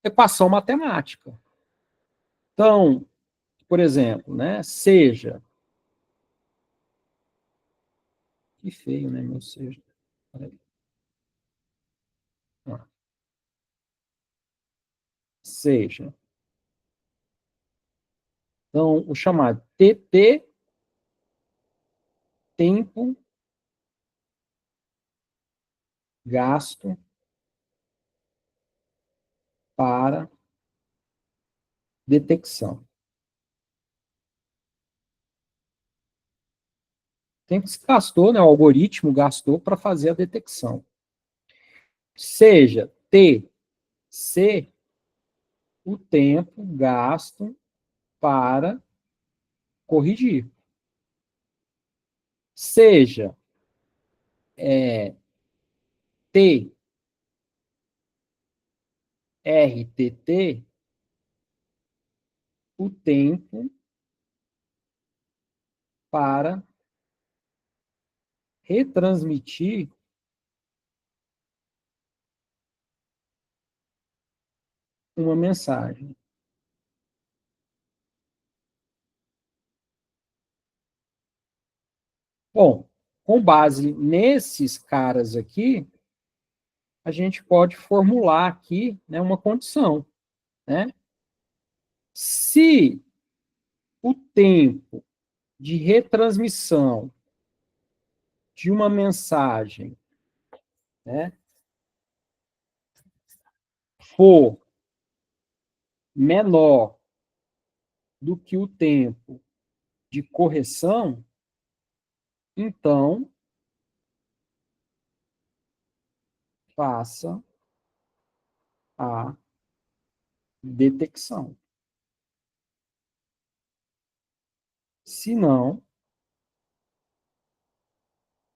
equação matemática. Então, por exemplo, né, seja... Que feio, né, meu seja. Peraí. Seja. Então, o chamado TT, tempo gasto para detecção. Tempo que se gastou, né, o algoritmo gastou para fazer a detecção. Seja TC, o tempo gasto para corrigir. Seja TRTT, o tempo para retransmitir uma mensagem. Bom, com base nesses caras aqui, a gente pode formular aqui, né, uma condição, né? Se o tempo de retransmissão de uma mensagem, né, for menor do que o tempo de correção, então faça a detecção. Se não,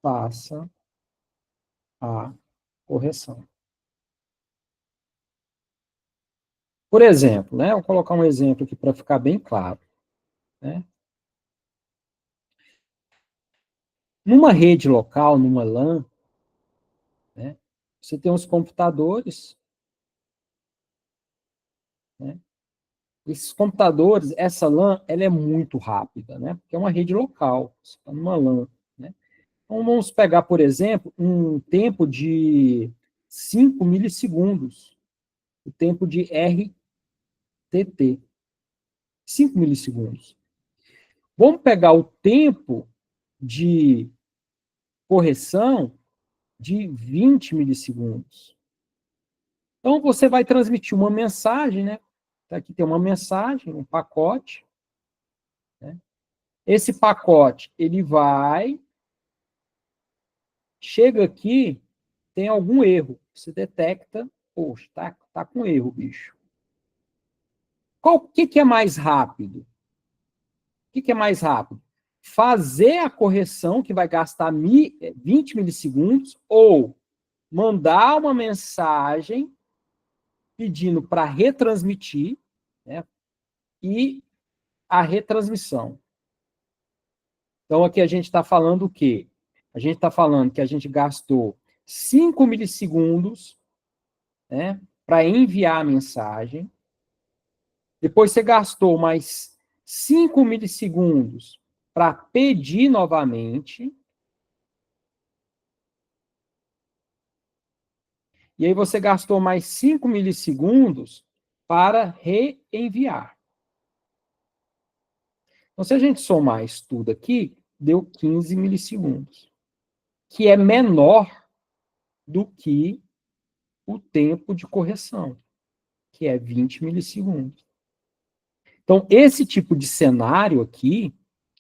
faça a correção. Por exemplo, né, vou colocar um exemplo aqui para ficar bem claro, né? Numa rede local, numa LAN, né, você tem os computadores, né? Esses computadores, essa LAN, ela é muito rápida, né? Porque é uma rede local, você está numa LAN, né? Então, vamos pegar, por exemplo, um tempo de 5 milissegundos, o tempo de RTT. 5 milissegundos. Vamos pegar o tempo de correção de 20 milissegundos. Então, você vai transmitir uma mensagem, né? Aqui tem uma mensagem, um pacote, né? Esse pacote, ele vai, chega aqui, tem algum erro. Você detecta, poxa, tá com erro, bicho. O que é mais rápido? O que é mais rápido? Fazer a correção, que vai gastar 20 milissegundos, ou mandar uma mensagem pedindo para retransmitir, né, e a retransmissão. Então, aqui a gente está falando o quê? A gente está falando que a gente gastou 5 milissegundos, né, para enviar a mensagem. Depois você gastou mais 5 milissegundos para pedir novamente. E aí você gastou mais 5 milissegundos para reenviar. Então, se a gente somar isso tudo aqui, deu 15 milissegundos, que é menor do que o tempo de correção, que é 20 milissegundos. Então, esse tipo de cenário aqui,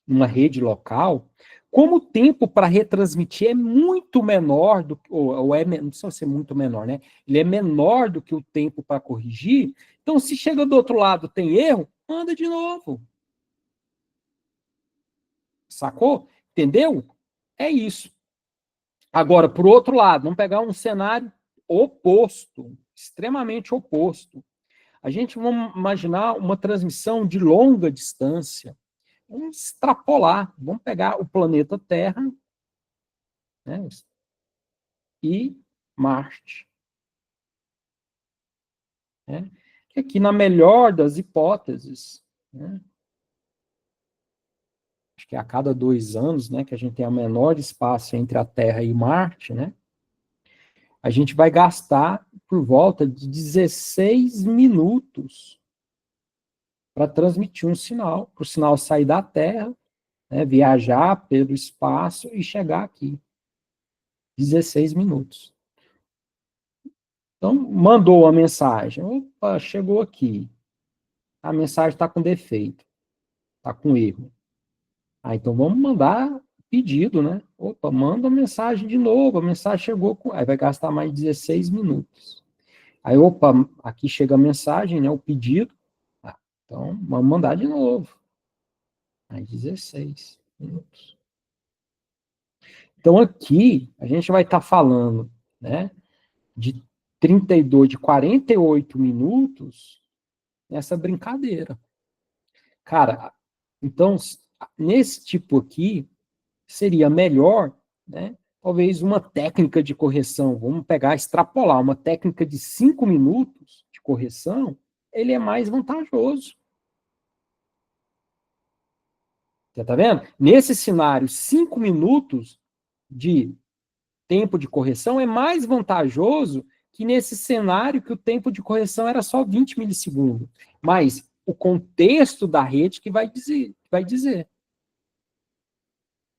numa rede local, como o tempo para retransmitir é muito menor, não precisa ser muito menor, né? Ele é menor do que o tempo para corrigir, então se chega do outro lado tem erro, manda de novo. Sacou? Entendeu? É isso. Agora, por outro lado, vamos pegar um cenário oposto, extremamente oposto. A gente, vamos imaginar uma transmissão de longa distância. Vamos extrapolar, vamos pegar o planeta Terra, né, e Marte. Né? Que aqui, na melhor das hipóteses, né, acho que a cada 2 anos, né, que a gente tem o menor espaço entre a Terra e Marte, né, a gente vai gastar por volta de 16 minutos para transmitir um sinal, para o sinal sair da Terra, né, viajar pelo espaço e chegar aqui. 16 minutos. Então, mandou a mensagem. Opa, chegou aqui. A mensagem está com defeito. Está com erro. Então vamos mandar pedido, né? Opa, manda a mensagem de novo. A mensagem chegou com... Aí vai gastar mais 16 minutos. Aí, opa, aqui chega a mensagem, né? O pedido. Então, vamos mandar de novo. Mais 16 minutos. Então, aqui, a gente vai estar falando, né? De 32, de 48 minutos nessa brincadeira. Cara, então, nesse tipo aqui, seria melhor, né? Talvez uma técnica de correção, vamos pegar, extrapolar, uma técnica de 5 minutos de correção, ele é mais vantajoso. Você tá vendo? Nesse cenário, 5 minutos de tempo de correção é mais vantajoso que nesse cenário que o tempo de correção era só 20 milissegundos. Mas o contexto da rede que vai dizer.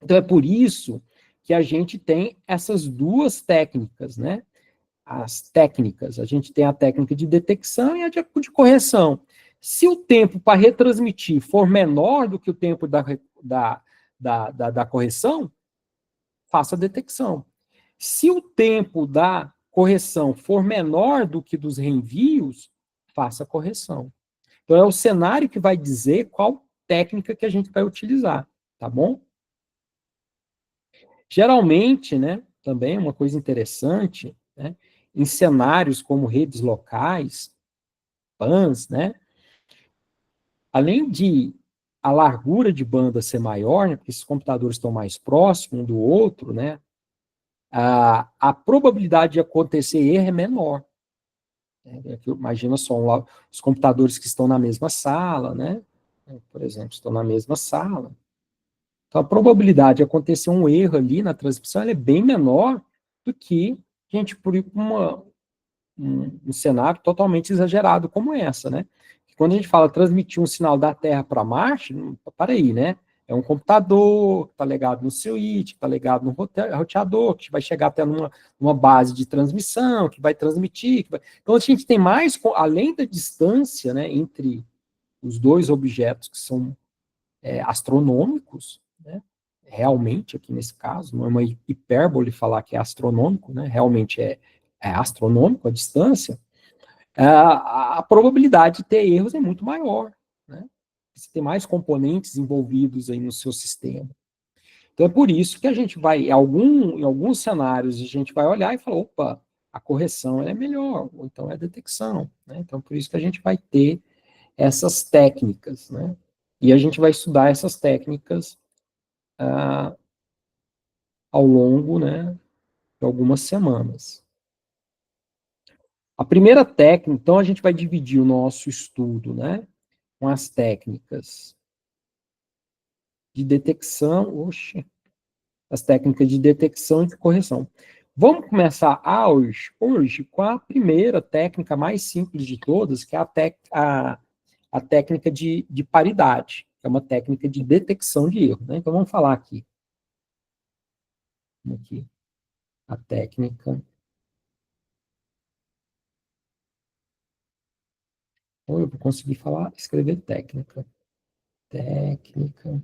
Então é por isso que a gente tem essas duas técnicas, né? As técnicas, a gente tem a técnica de detecção e a de correção. Se o tempo para retransmitir for menor do que o tempo da correção, faça a detecção. Se o tempo da correção for menor do que dos reenvios, faça a correção. Então, é o cenário que vai dizer qual técnica que a gente vai utilizar, tá bom? Geralmente, né, também uma coisa interessante, né, em cenários como redes locais, PANs, né, além de a largura de banda ser maior, né, porque esses computadores estão mais próximos um do outro, né, a probabilidade de acontecer erro é menor. Imagina só, os computadores que estão na mesma sala, né? Por exemplo, estão na mesma sala. Então, a probabilidade de acontecer um erro ali na transmissão é bem menor do que a gente por um cenário totalmente exagerado como essa, né? Quando a gente fala transmitir um sinal da Terra para Marte, para aí, né? É um computador que está ligado no switch, que está ligado no roteador, que vai chegar até numa base de transmissão, que vai transmitir. Então, a gente tem mais, além da distância, né, entre os dois objetos que são astronômicos, né, realmente, aqui nesse caso, não é uma hipérbole falar que é astronômico, né, realmente é astronômico a distância, a probabilidade de ter erros é muito maior, né? Você tem mais componentes envolvidos aí no seu sistema. Então é por isso que a gente vai, em alguns cenários, a gente vai olhar e falar, opa, a correção é melhor, ou então é a detecção, né? Então por isso que a gente vai ter essas técnicas, né? E a gente vai estudar essas técnicas ao longo, né, de algumas semanas. A primeira técnica, então a gente vai dividir o nosso estudo, né, com as técnicas de detecção, as técnicas de detecção e de correção. Vamos começar hoje com a primeira técnica mais simples de todas, que é a técnica de paridade, que é uma técnica de detecção de erro, né? Então vamos falar aqui. A técnica. Ou eu vou conseguir falar, escrever técnica. Técnica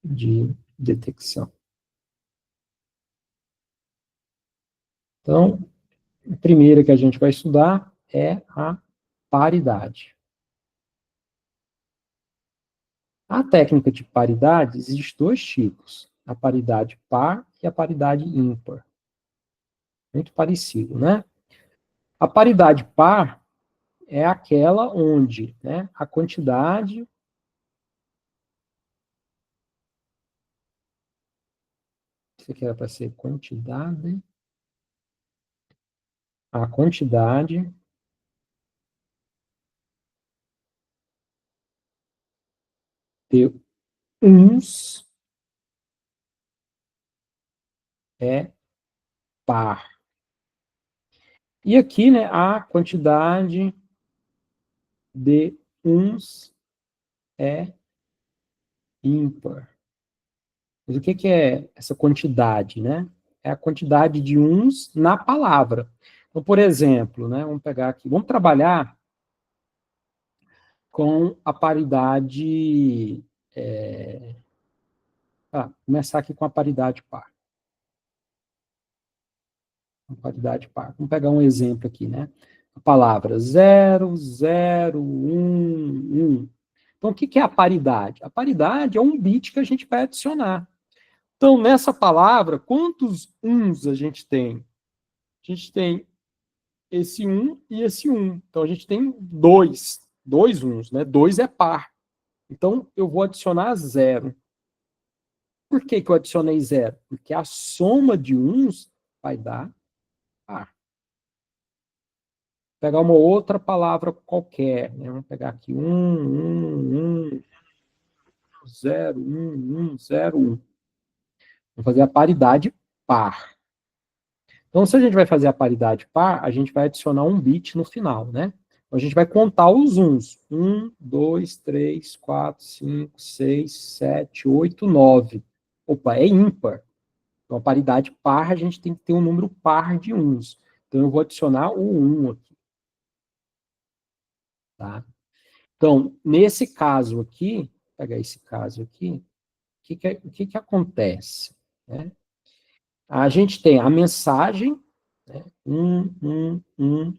de detecção. Então, a primeira que a gente vai estudar é a paridade. A técnica de paridade, existe 2 tipos, a paridade par e a paridade ímpar. Muito parecido, né? A paridade par é aquela onde, né, a quantidade isso aqui era para ser quantidade, a quantidade de uns é par. E aqui, né, a quantidade de uns é ímpar. Mas o que é essa quantidade, né? É a quantidade de uns na palavra. Então, por exemplo, né, vamos pegar aqui, vamos trabalhar com a paridade. Começar aqui com a paridade par. Paridade par. Vamos pegar um exemplo aqui, né? A palavra 0, 0, 1, 1. Então, o que é a paridade? A paridade é um bit que a gente vai adicionar. Então, nessa palavra, quantos uns a gente tem? A gente tem esse 1 e esse 1. Então, a gente tem dois uns, né? 2 é par. Então, eu vou adicionar 0. Por que eu adicionei 0? Porque a soma de uns vai dar par. Vou pegar uma outra palavra qualquer, né? Vamos pegar aqui 0, 1, 0, 1. Vamos fazer a paridade par. Então, se a gente vai fazer a paridade par, a gente vai adicionar um bit no final, né? Então, a gente vai contar os uns. 1, 2, 3, 4, 5, 6, 7, 8, 9. Opa, é ímpar. Então, a paridade par, a gente tem que ter um número par de uns. Então, eu vou adicionar o 1 aqui. Tá? Então, nesse caso aqui, vou pegar esse caso aqui, o que acontece? Né? A gente tem a mensagem, né? 1, 1,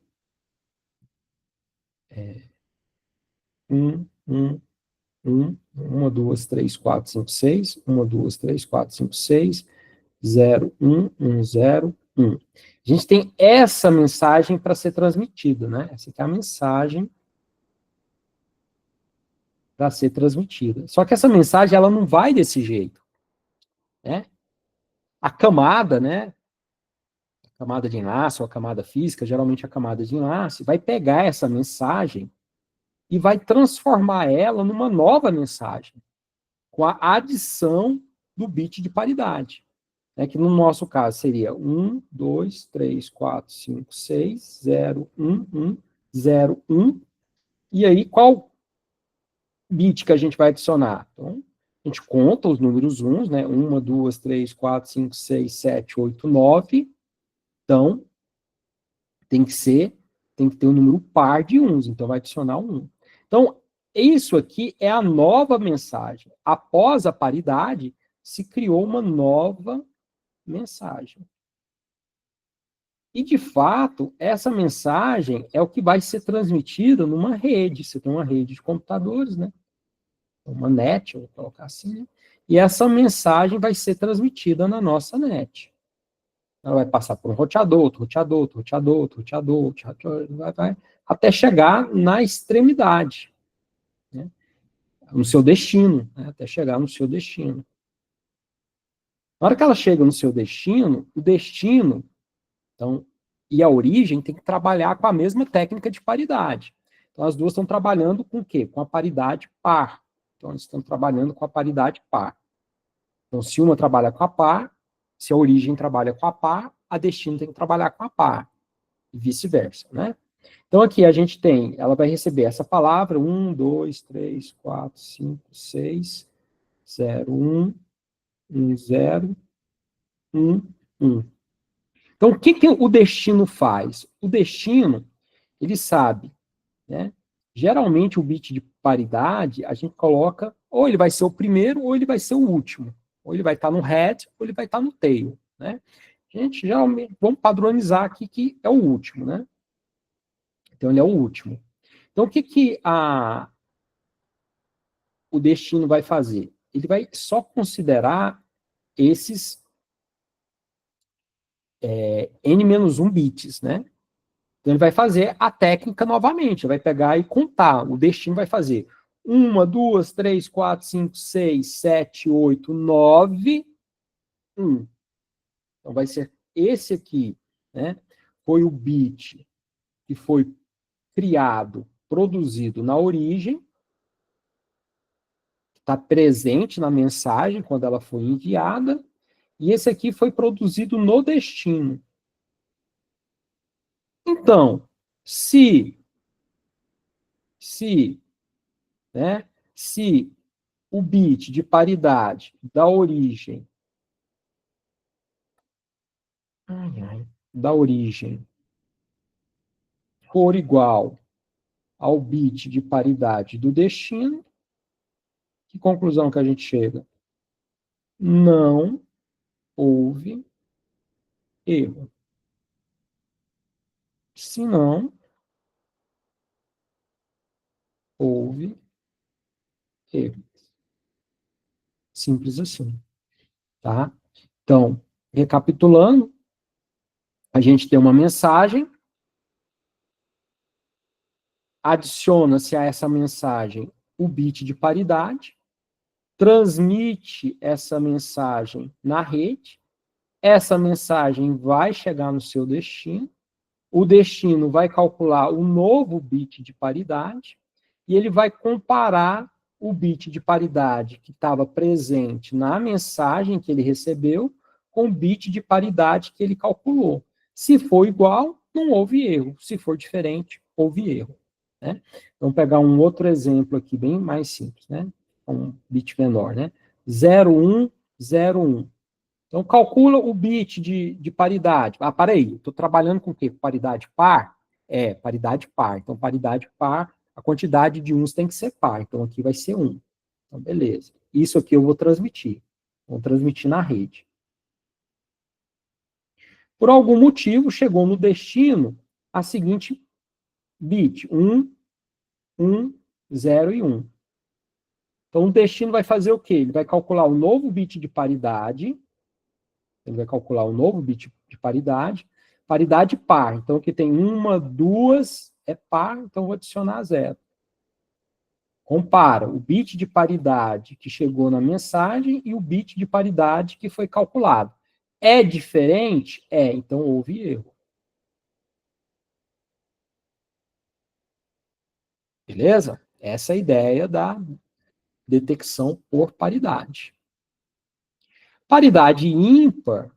2, 3, 4, 5, 6, 1, 2, 3, 4, 5, 6, 0, 1, 0, 1. A gente tem essa mensagem para ser transmitida, né? Essa aqui é a mensagem para ser transmitida. Só que essa mensagem, ela não vai desse jeito, né? A camada, né? A camada de enlace ou a camada física, geralmente a camada de enlace, vai pegar essa mensagem e vai transformar ela numa nova mensagem, com a adição do bit de paridade. Né, que no nosso caso seria 1, 2, 3, 4, 5, 6, 0, 1, 0, 1. E aí, qual bit que a gente vai adicionar? Então, a gente conta os números uns, né? 1, 2, 3, 4, 5, 6, 7, 8, 9. Então, tem que ter um número par de uns, então vai adicionar um 1. Então, isso aqui é a nova mensagem. Após a paridade, se criou uma nova mensagem. E, de fato, essa mensagem é o que vai ser transmitida numa rede. Você tem uma rede de computadores, né? Uma net, eu vou colocar assim, né? E essa mensagem vai ser transmitida na nossa net. Ela vai passar por um roteador, outro roteador, outro roteador, outro roteador, outro roteador, vai, até chegar na extremidade, né? No seu destino, né? Até chegar no seu destino. Na hora que ela chega no seu destino, o destino, então, e a origem tem que trabalhar com a mesma técnica de paridade. Então, as duas estão trabalhando com o quê? Com a paridade par. Então, eles estão trabalhando com a paridade par. Então, se uma trabalha com a par, se a origem trabalha com a par, a destino tem que trabalhar com a par. E vice-versa, né? Então, aqui a gente tem, ela vai receber essa palavra, 1, 2, 3, 4, 5, 6, 0, 1, 0, 1, 1. Então, o que o destino faz? O destino, ele sabe, né? Geralmente, o bit de paridade, a gente coloca, ou ele vai ser o primeiro, ou ele vai ser o último. Ou ele vai estar no head, ou ele vai estar no tail, né? A gente, geralmente, vamos padronizar aqui que é o último, né? Então, ele é o último. Então, o que o destino vai fazer? Ele vai só considerar esses N-1 bits, né? Então, ele vai fazer a técnica novamente, vai pegar e contar. O destino vai fazer 1, 2, 3, 4, 5, 6, 7, 8, 9, 1. Então, vai ser esse aqui, né? Foi o bit que foi criado, produzido na origem, está presente na mensagem quando ela foi enviada, e esse aqui foi produzido no destino. Então, se o bit de paridade da origem, for igual ao bit de paridade do destino, que conclusão que a gente chega? Não houve erro. Se não, houve erro. Simples assim, tá? Então, recapitulando, a gente tem uma mensagem, adiciona-se a essa mensagem o bit de paridade, transmite essa mensagem na rede, essa mensagem vai chegar no seu destino, o destino vai calcular o novo bit de paridade, e ele vai comparar o bit de paridade que estava presente na mensagem que ele recebeu com o bit de paridade que ele calculou. Se for igual, não houve erro. Se for diferente, houve erro. Né? Vamos pegar um outro exemplo aqui, bem mais simples, né? Um bit menor, né? 0101. Então, calcula o bit de paridade. Ah, peraí, estou trabalhando com o quê? Paridade par? É, paridade par. Então, paridade par, a quantidade de uns tem que ser par. Então, aqui vai ser 1. Então, beleza. Isso aqui eu vou transmitir. Vou transmitir na rede. Por algum motivo, chegou no destino a seguinte bit: 1, 1, 0 e 1. Então, o destino vai fazer o quê? Ele vai calcular o novo bit de paridade. Ele vai calcular o novo bit de paridade. Paridade par. Então, aqui tem 1, 2, é par, então vou adicionar 0. Compara o bit de paridade que chegou na mensagem e o bit de paridade que foi calculado. É diferente? É, então houve erro. Beleza? Essa é a ideia da detecção por paridade. Paridade ímpar,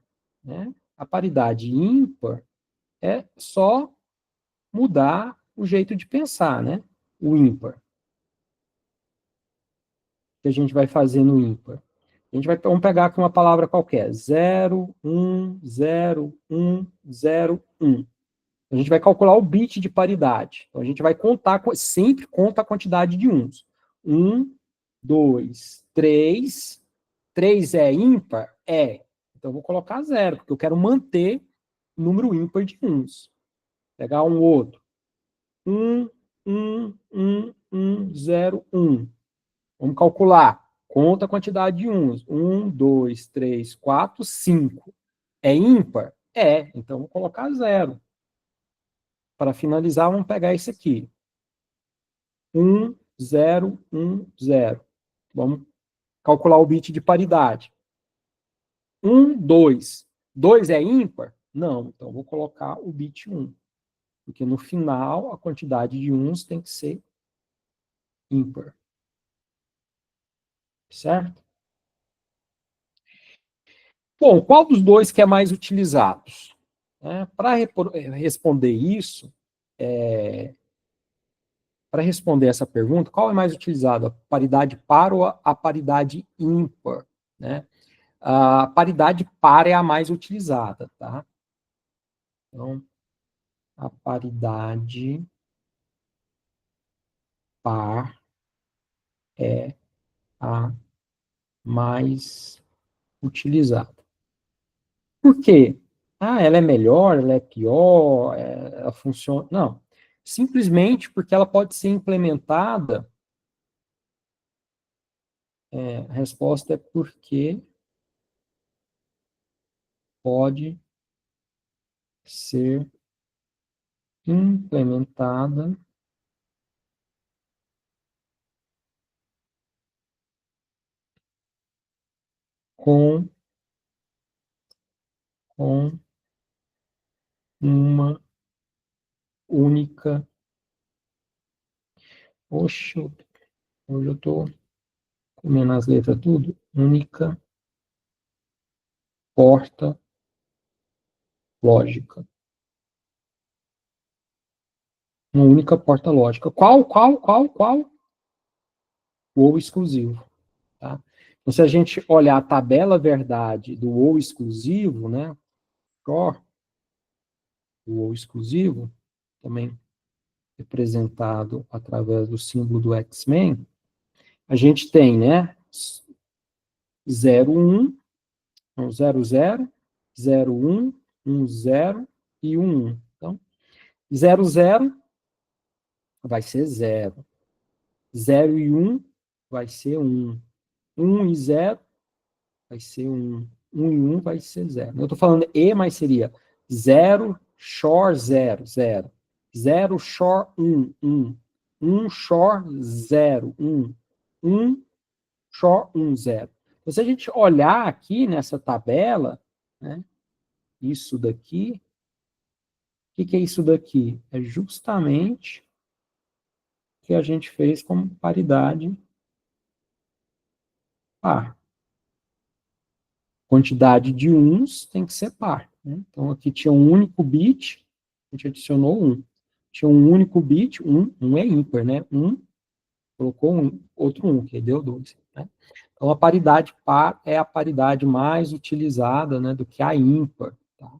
né? A paridade ímpar é só mudar o jeito de pensar, né? O ímpar. Que a gente vai fazer no ímpar. Vamos pegar aqui uma palavra qualquer. 0, 1, 0, 1, 0, 1. A gente vai calcular o bit de paridade. Então, a gente vai contar, sempre conta a quantidade de uns. 1, 2, 3. 3 é ímpar? É. Então, eu vou colocar 0, porque eu quero manter o número ímpar de uns. Pegar um outro. 1, 1, 1, 1, 0, 1. Vamos calcular. Conta a quantidade de uns. 1, 2, 3, 4, 5. É ímpar? É. Então, vou colocar 0. Para finalizar, vamos pegar esse aqui. 1, 0, 1, 0. Vamos calcular o bit de paridade. 1, 2. 2 é ímpar? Não. Então, vou colocar o bit 1. Porque no final, a quantidade de uns tem que ser ímpar. Certo? Bom, qual dos dois que é mais utilizado? Para responder isso, para responder essa pergunta, qual é mais utilizado? A paridade par ou a paridade ímpar? Né? A paridade par é a mais utilizada, tá? Então, a paridade par é a mais utilizada. Por quê? Ah, ela é melhor, ela é pior, ela funciona... Não. Simplesmente porque ela pode ser implementada... a resposta é porque pode ser implementada com uma única. Oxe, hoje eu estou comendo as letras tudo. Única porta lógica. Uma única porta lógica. Qual? O ou exclusivo. Tá? Então, se a gente olhar a tabela verdade do ou exclusivo, né? O ou exclusivo, também representado através do símbolo do X-Men, a gente tem, né? 0, 1, 0, 0, 0, 1, 1, 0 e 1, 1. Então, 0, 0 vai ser 0. 0 e 1 vai ser 1. 1 e 0 vai ser 1. 1 e 1 vai ser 0. Eu estou falando E, mas seria 0, shor 0, 0. 0, shor 1, 1. 1, shor 0, 1. 1, shor 1, 0. Então, se a gente olhar aqui nessa tabela, né, isso daqui, o que é isso daqui? É justamente o que a gente fez como paridade par. Quantidade de uns tem que ser par. Né? Então, aqui tinha um único bit, a gente adicionou 1. Tinha um único bit, 1 é ímpar, né? 1, colocou outro 1, que deu 2. Né? Então, a paridade par é a paridade mais utilizada, né, do que a ímpar. Tá?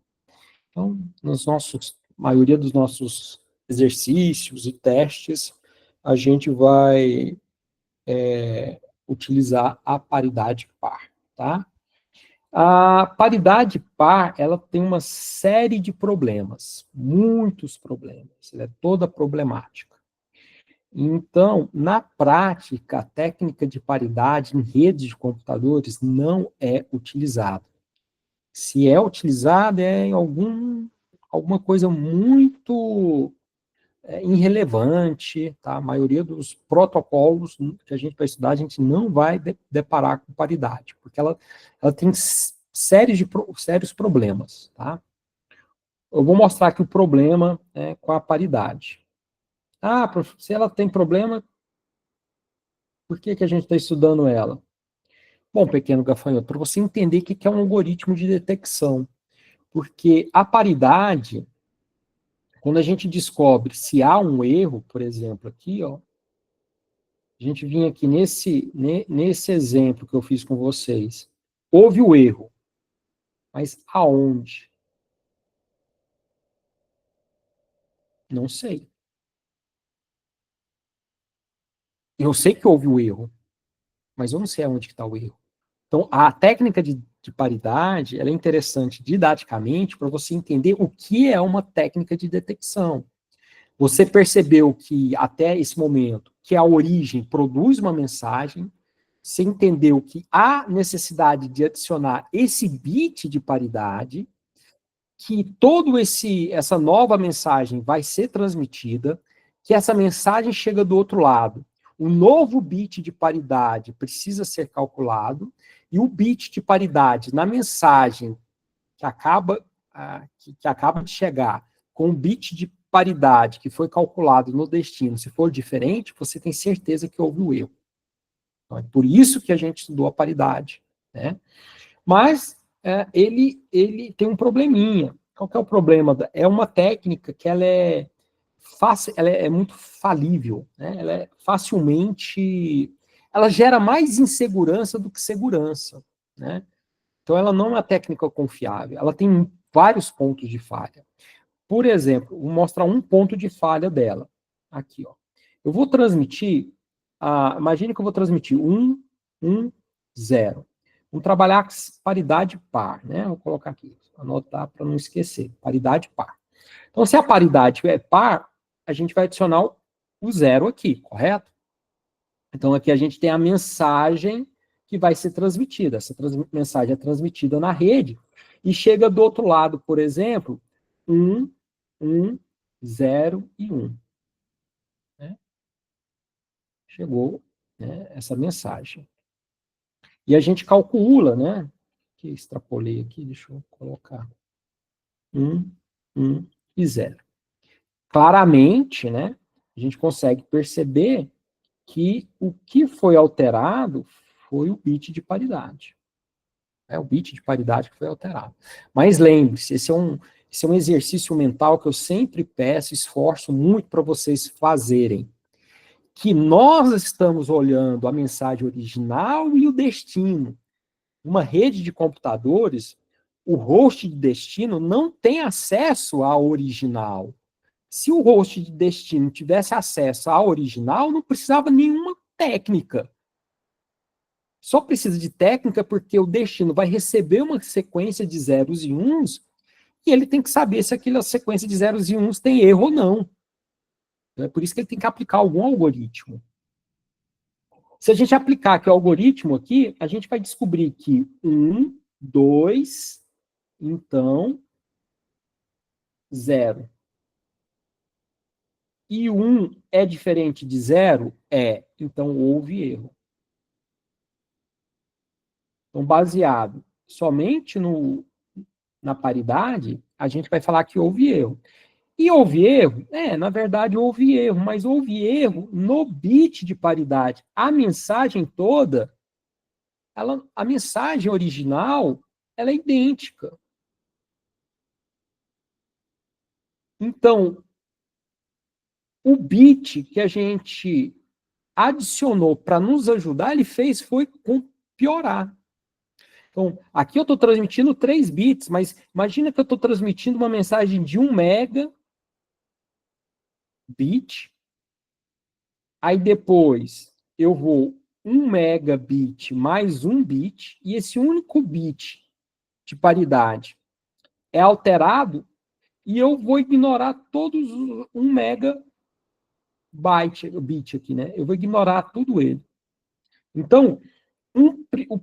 Então, maioria dos nossos exercícios e testes, a gente vai utilizar a paridade par, tá? A paridade par, ela tem uma série de problemas, muitos problemas, ela é toda problemática. Então, na prática, a técnica de paridade em redes de computadores não é utilizada. Se é utilizada, é em alguma coisa muito irrelevante, tá? A maioria dos protocolos que a gente vai estudar, a gente não vai deparar com paridade, porque ela tem sérios problemas, tá? Eu vou mostrar aqui o problema com a paridade. Ah, se ela tem problema, por que a gente está estudando ela? Bom, pequeno gafanhoto, para você entender o que é um algoritmo de detecção, porque a paridade, quando a gente descobre se há um erro, por exemplo, aqui, ó, a gente vinha aqui nesse exemplo que eu fiz com vocês. Houve o erro, mas aonde? Não sei. Eu sei que houve o erro, mas eu não sei aonde que está o erro. Então, a técnica de paridade, ela é interessante didaticamente para você entender o que é uma técnica de detecção. Você percebeu que, até esse momento, que a origem produz uma mensagem, você entendeu que há necessidade de adicionar esse bit de paridade, que essa nova mensagem vai ser transmitida, que essa mensagem chega do outro lado. O novo bit de paridade precisa ser calculado, e o bit de paridade na mensagem que acaba de chegar, com o bit de paridade que foi calculado no destino, se for diferente, você tem certeza que houve um erro. Então, é por isso que a gente estudou a paridade. Né? Mas ele tem um probleminha. Qual que é o problema? É uma técnica que ela é muito falível, né? Ela é facilmente... Ela gera mais insegurança do que segurança, né? Então, ela não é uma técnica confiável. Ela tem vários pontos de falha. Por exemplo, vou mostrar um ponto de falha dela. Aqui, ó. Eu vou transmitir... imagine que eu vou transmitir 1, 1, 0. Vamos trabalhar com paridade par, né? Vou colocar aqui, anotar para não esquecer. Paridade par. Então, se a paridade é par, a gente vai adicionar o 0 aqui, correto? Então, aqui a gente tem a mensagem que vai ser transmitida. Essa mensagem é transmitida na rede e chega do outro lado, por exemplo, 1, 1, 0 e 1. Né? Chegou, né, essa mensagem. E a gente calcula, né? Que extrapolei aqui, deixa eu colocar. 1, 1 e 0. Claramente, né? A gente consegue perceber que o que foi alterado foi o bit de paridade. É o bit de paridade que foi alterado. Mas lembre-se, esse é um exercício mental que eu sempre peço, esforço muito para vocês fazerem. Que nós estamos olhando a mensagem original e o destino. Uma rede de computadores, o host de destino não tem acesso ao original. Se o host de destino tivesse acesso ao original, não precisava nenhuma técnica. Só precisa de técnica porque o destino vai receber uma sequência de zeros e uns e ele tem que saber se aquela sequência de zeros e uns tem erro ou não. É por isso que ele tem que aplicar algum algoritmo. Se a gente aplicar aqui o algoritmo aqui, a gente vai descobrir que 1, 2, então 0. E 1 é diferente de 0? É. Então houve erro. Então, baseado somente na paridade, a gente vai falar que houve erro. E houve erro? Na verdade houve erro, mas houve erro no bit de paridade. A mensagem toda, a mensagem original, ela é idêntica. Então, o bit que a gente adicionou para nos ajudar, ele foi piorar. Então, aqui eu estou transmitindo 3 bits, mas imagina que eu estou transmitindo uma mensagem de 1 megabit, aí depois eu vou 1 megabit mais 1 bit, e esse único bit de paridade é alterado, e eu vou ignorar todos os 1 bit aqui, né? Eu vou ignorar tudo ele. Então, o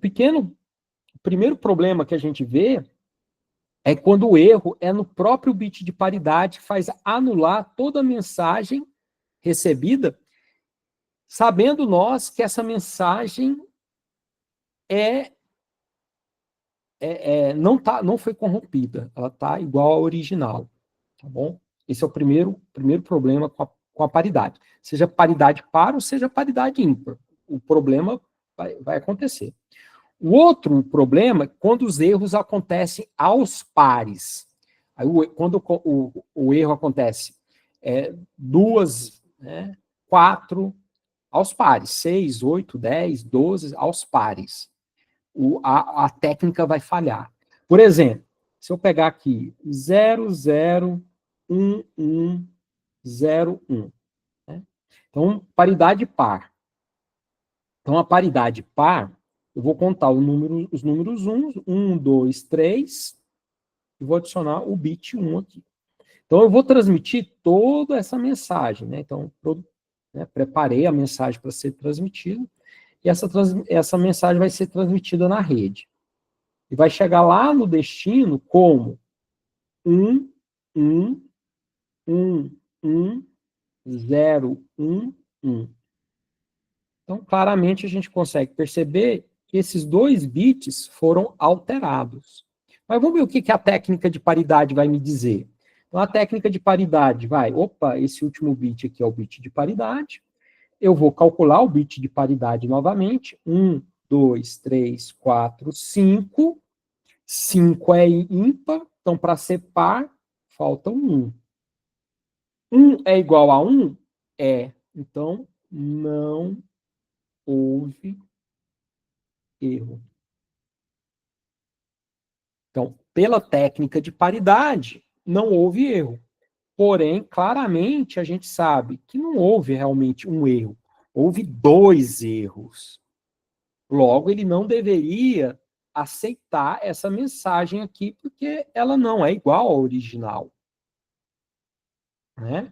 primeiro problema que a gente vê é quando o erro é no próprio bit de paridade, que faz anular toda a mensagem recebida, sabendo nós que essa mensagem não foi corrompida, ela está igual à original, tá bom? Esse é o primeiro problema com a paridade. Seja paridade par ou seja paridade ímpar. O problema vai acontecer. O outro problema é quando os erros acontecem aos pares. Aí, quando o erro acontece 2, 4 aos pares, 6, 8, 10, 12 aos pares. A técnica vai falhar. Por exemplo, se eu pegar aqui 0, 0, 1, 1, 0, 1. Né? Então, paridade par. Então, a paridade par, eu vou contar os números 1, 2, 3, e vou adicionar o bit 1 aqui. Então, eu vou transmitir toda essa mensagem. Né? Então, preparei a mensagem para ser transmitida, e essa mensagem vai ser transmitida na rede. E vai chegar lá no destino como 1, 1, 1, 1, 0, 1, 1. Então, claramente, a gente consegue perceber que esses 2 bits foram alterados. Mas vamos ver o que a técnica de paridade vai me dizer. Então, a técnica de paridade esse último bit aqui é o bit de paridade. Eu vou calcular o bit de paridade novamente. 1, 2, 3, 4, 5. 5 é ímpar, então para ser par, falta 1. 1 é igual a 1? É. Então, não houve erro. Então, pela técnica de paridade, não houve erro. Porém, claramente, a gente sabe que não houve realmente um erro. Houve 2 erros. Logo, ele não deveria aceitar essa mensagem aqui, porque ela não é igual ao original. Né?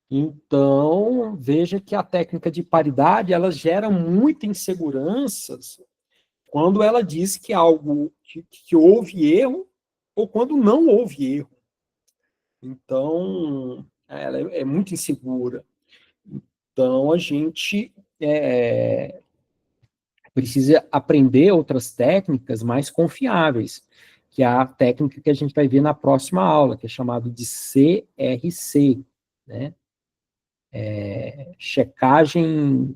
Então, veja que a técnica de paridade, ela gera muita inseguranças quando ela diz que algo que houve erro ou quando não houve erro. Então, ela é muito insegura. Então, a gente precisa aprender outras técnicas mais confiáveis, que é a técnica que a gente vai ver na próxima aula, que é chamada de CRC, né? Checagem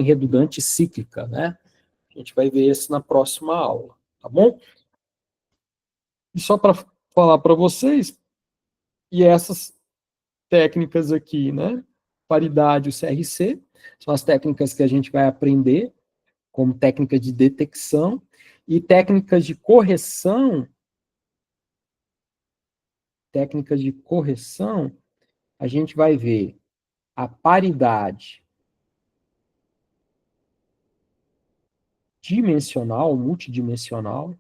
redundante cíclica, né? A gente vai ver isso na próxima aula, tá bom? E só para falar para vocês, e essas técnicas aqui, né? Paridade, o CRC, são as técnicas que a gente vai aprender como técnica de detecção, e técnicas de correção, a gente vai ver a paridade dimensional, multidimensional,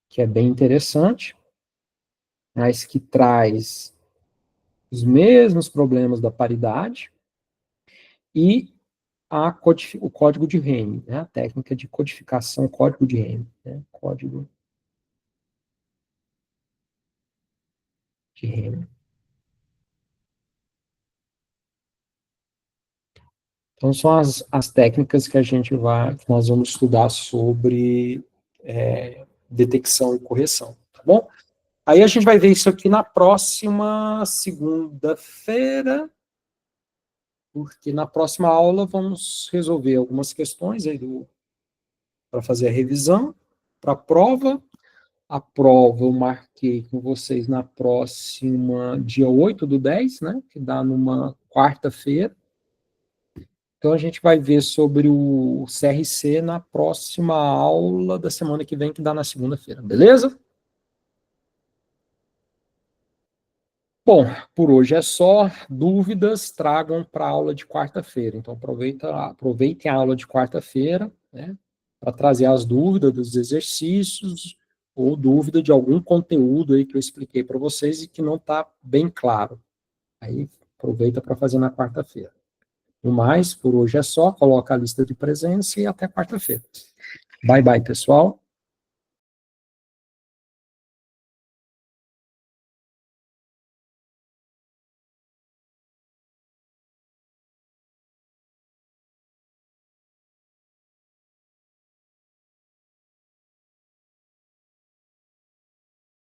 que é bem interessante, mas que traz os mesmos problemas da paridade, e o código de Hamming, né? A técnica de codificação, código de Hamming, né? Código de Hamming. Então, são as técnicas que que nós vamos estudar sobre detecção e correção, tá bom? Aí a gente vai ver isso aqui na próxima segunda-feira, porque na próxima aula vamos resolver algumas questões aí para fazer a revisão, para a prova. A prova eu marquei com vocês na próxima, dia 8/10, né, que dá numa quarta-feira. Então, a gente vai ver sobre o CRC na próxima aula da semana que vem, que dá na segunda-feira, beleza? Bom, por hoje é só. Dúvidas, tragam para a aula de quarta-feira. Então, aproveitem a aula de quarta-feira, né, para trazer as dúvidas dos exercícios, ou dúvida de algum conteúdo aí que eu expliquei para vocês e que não está bem claro. Aí, aproveita para fazer na quarta-feira. No mais, por hoje é só. Coloca a lista de presença e até quarta-feira. Bye, bye, pessoal.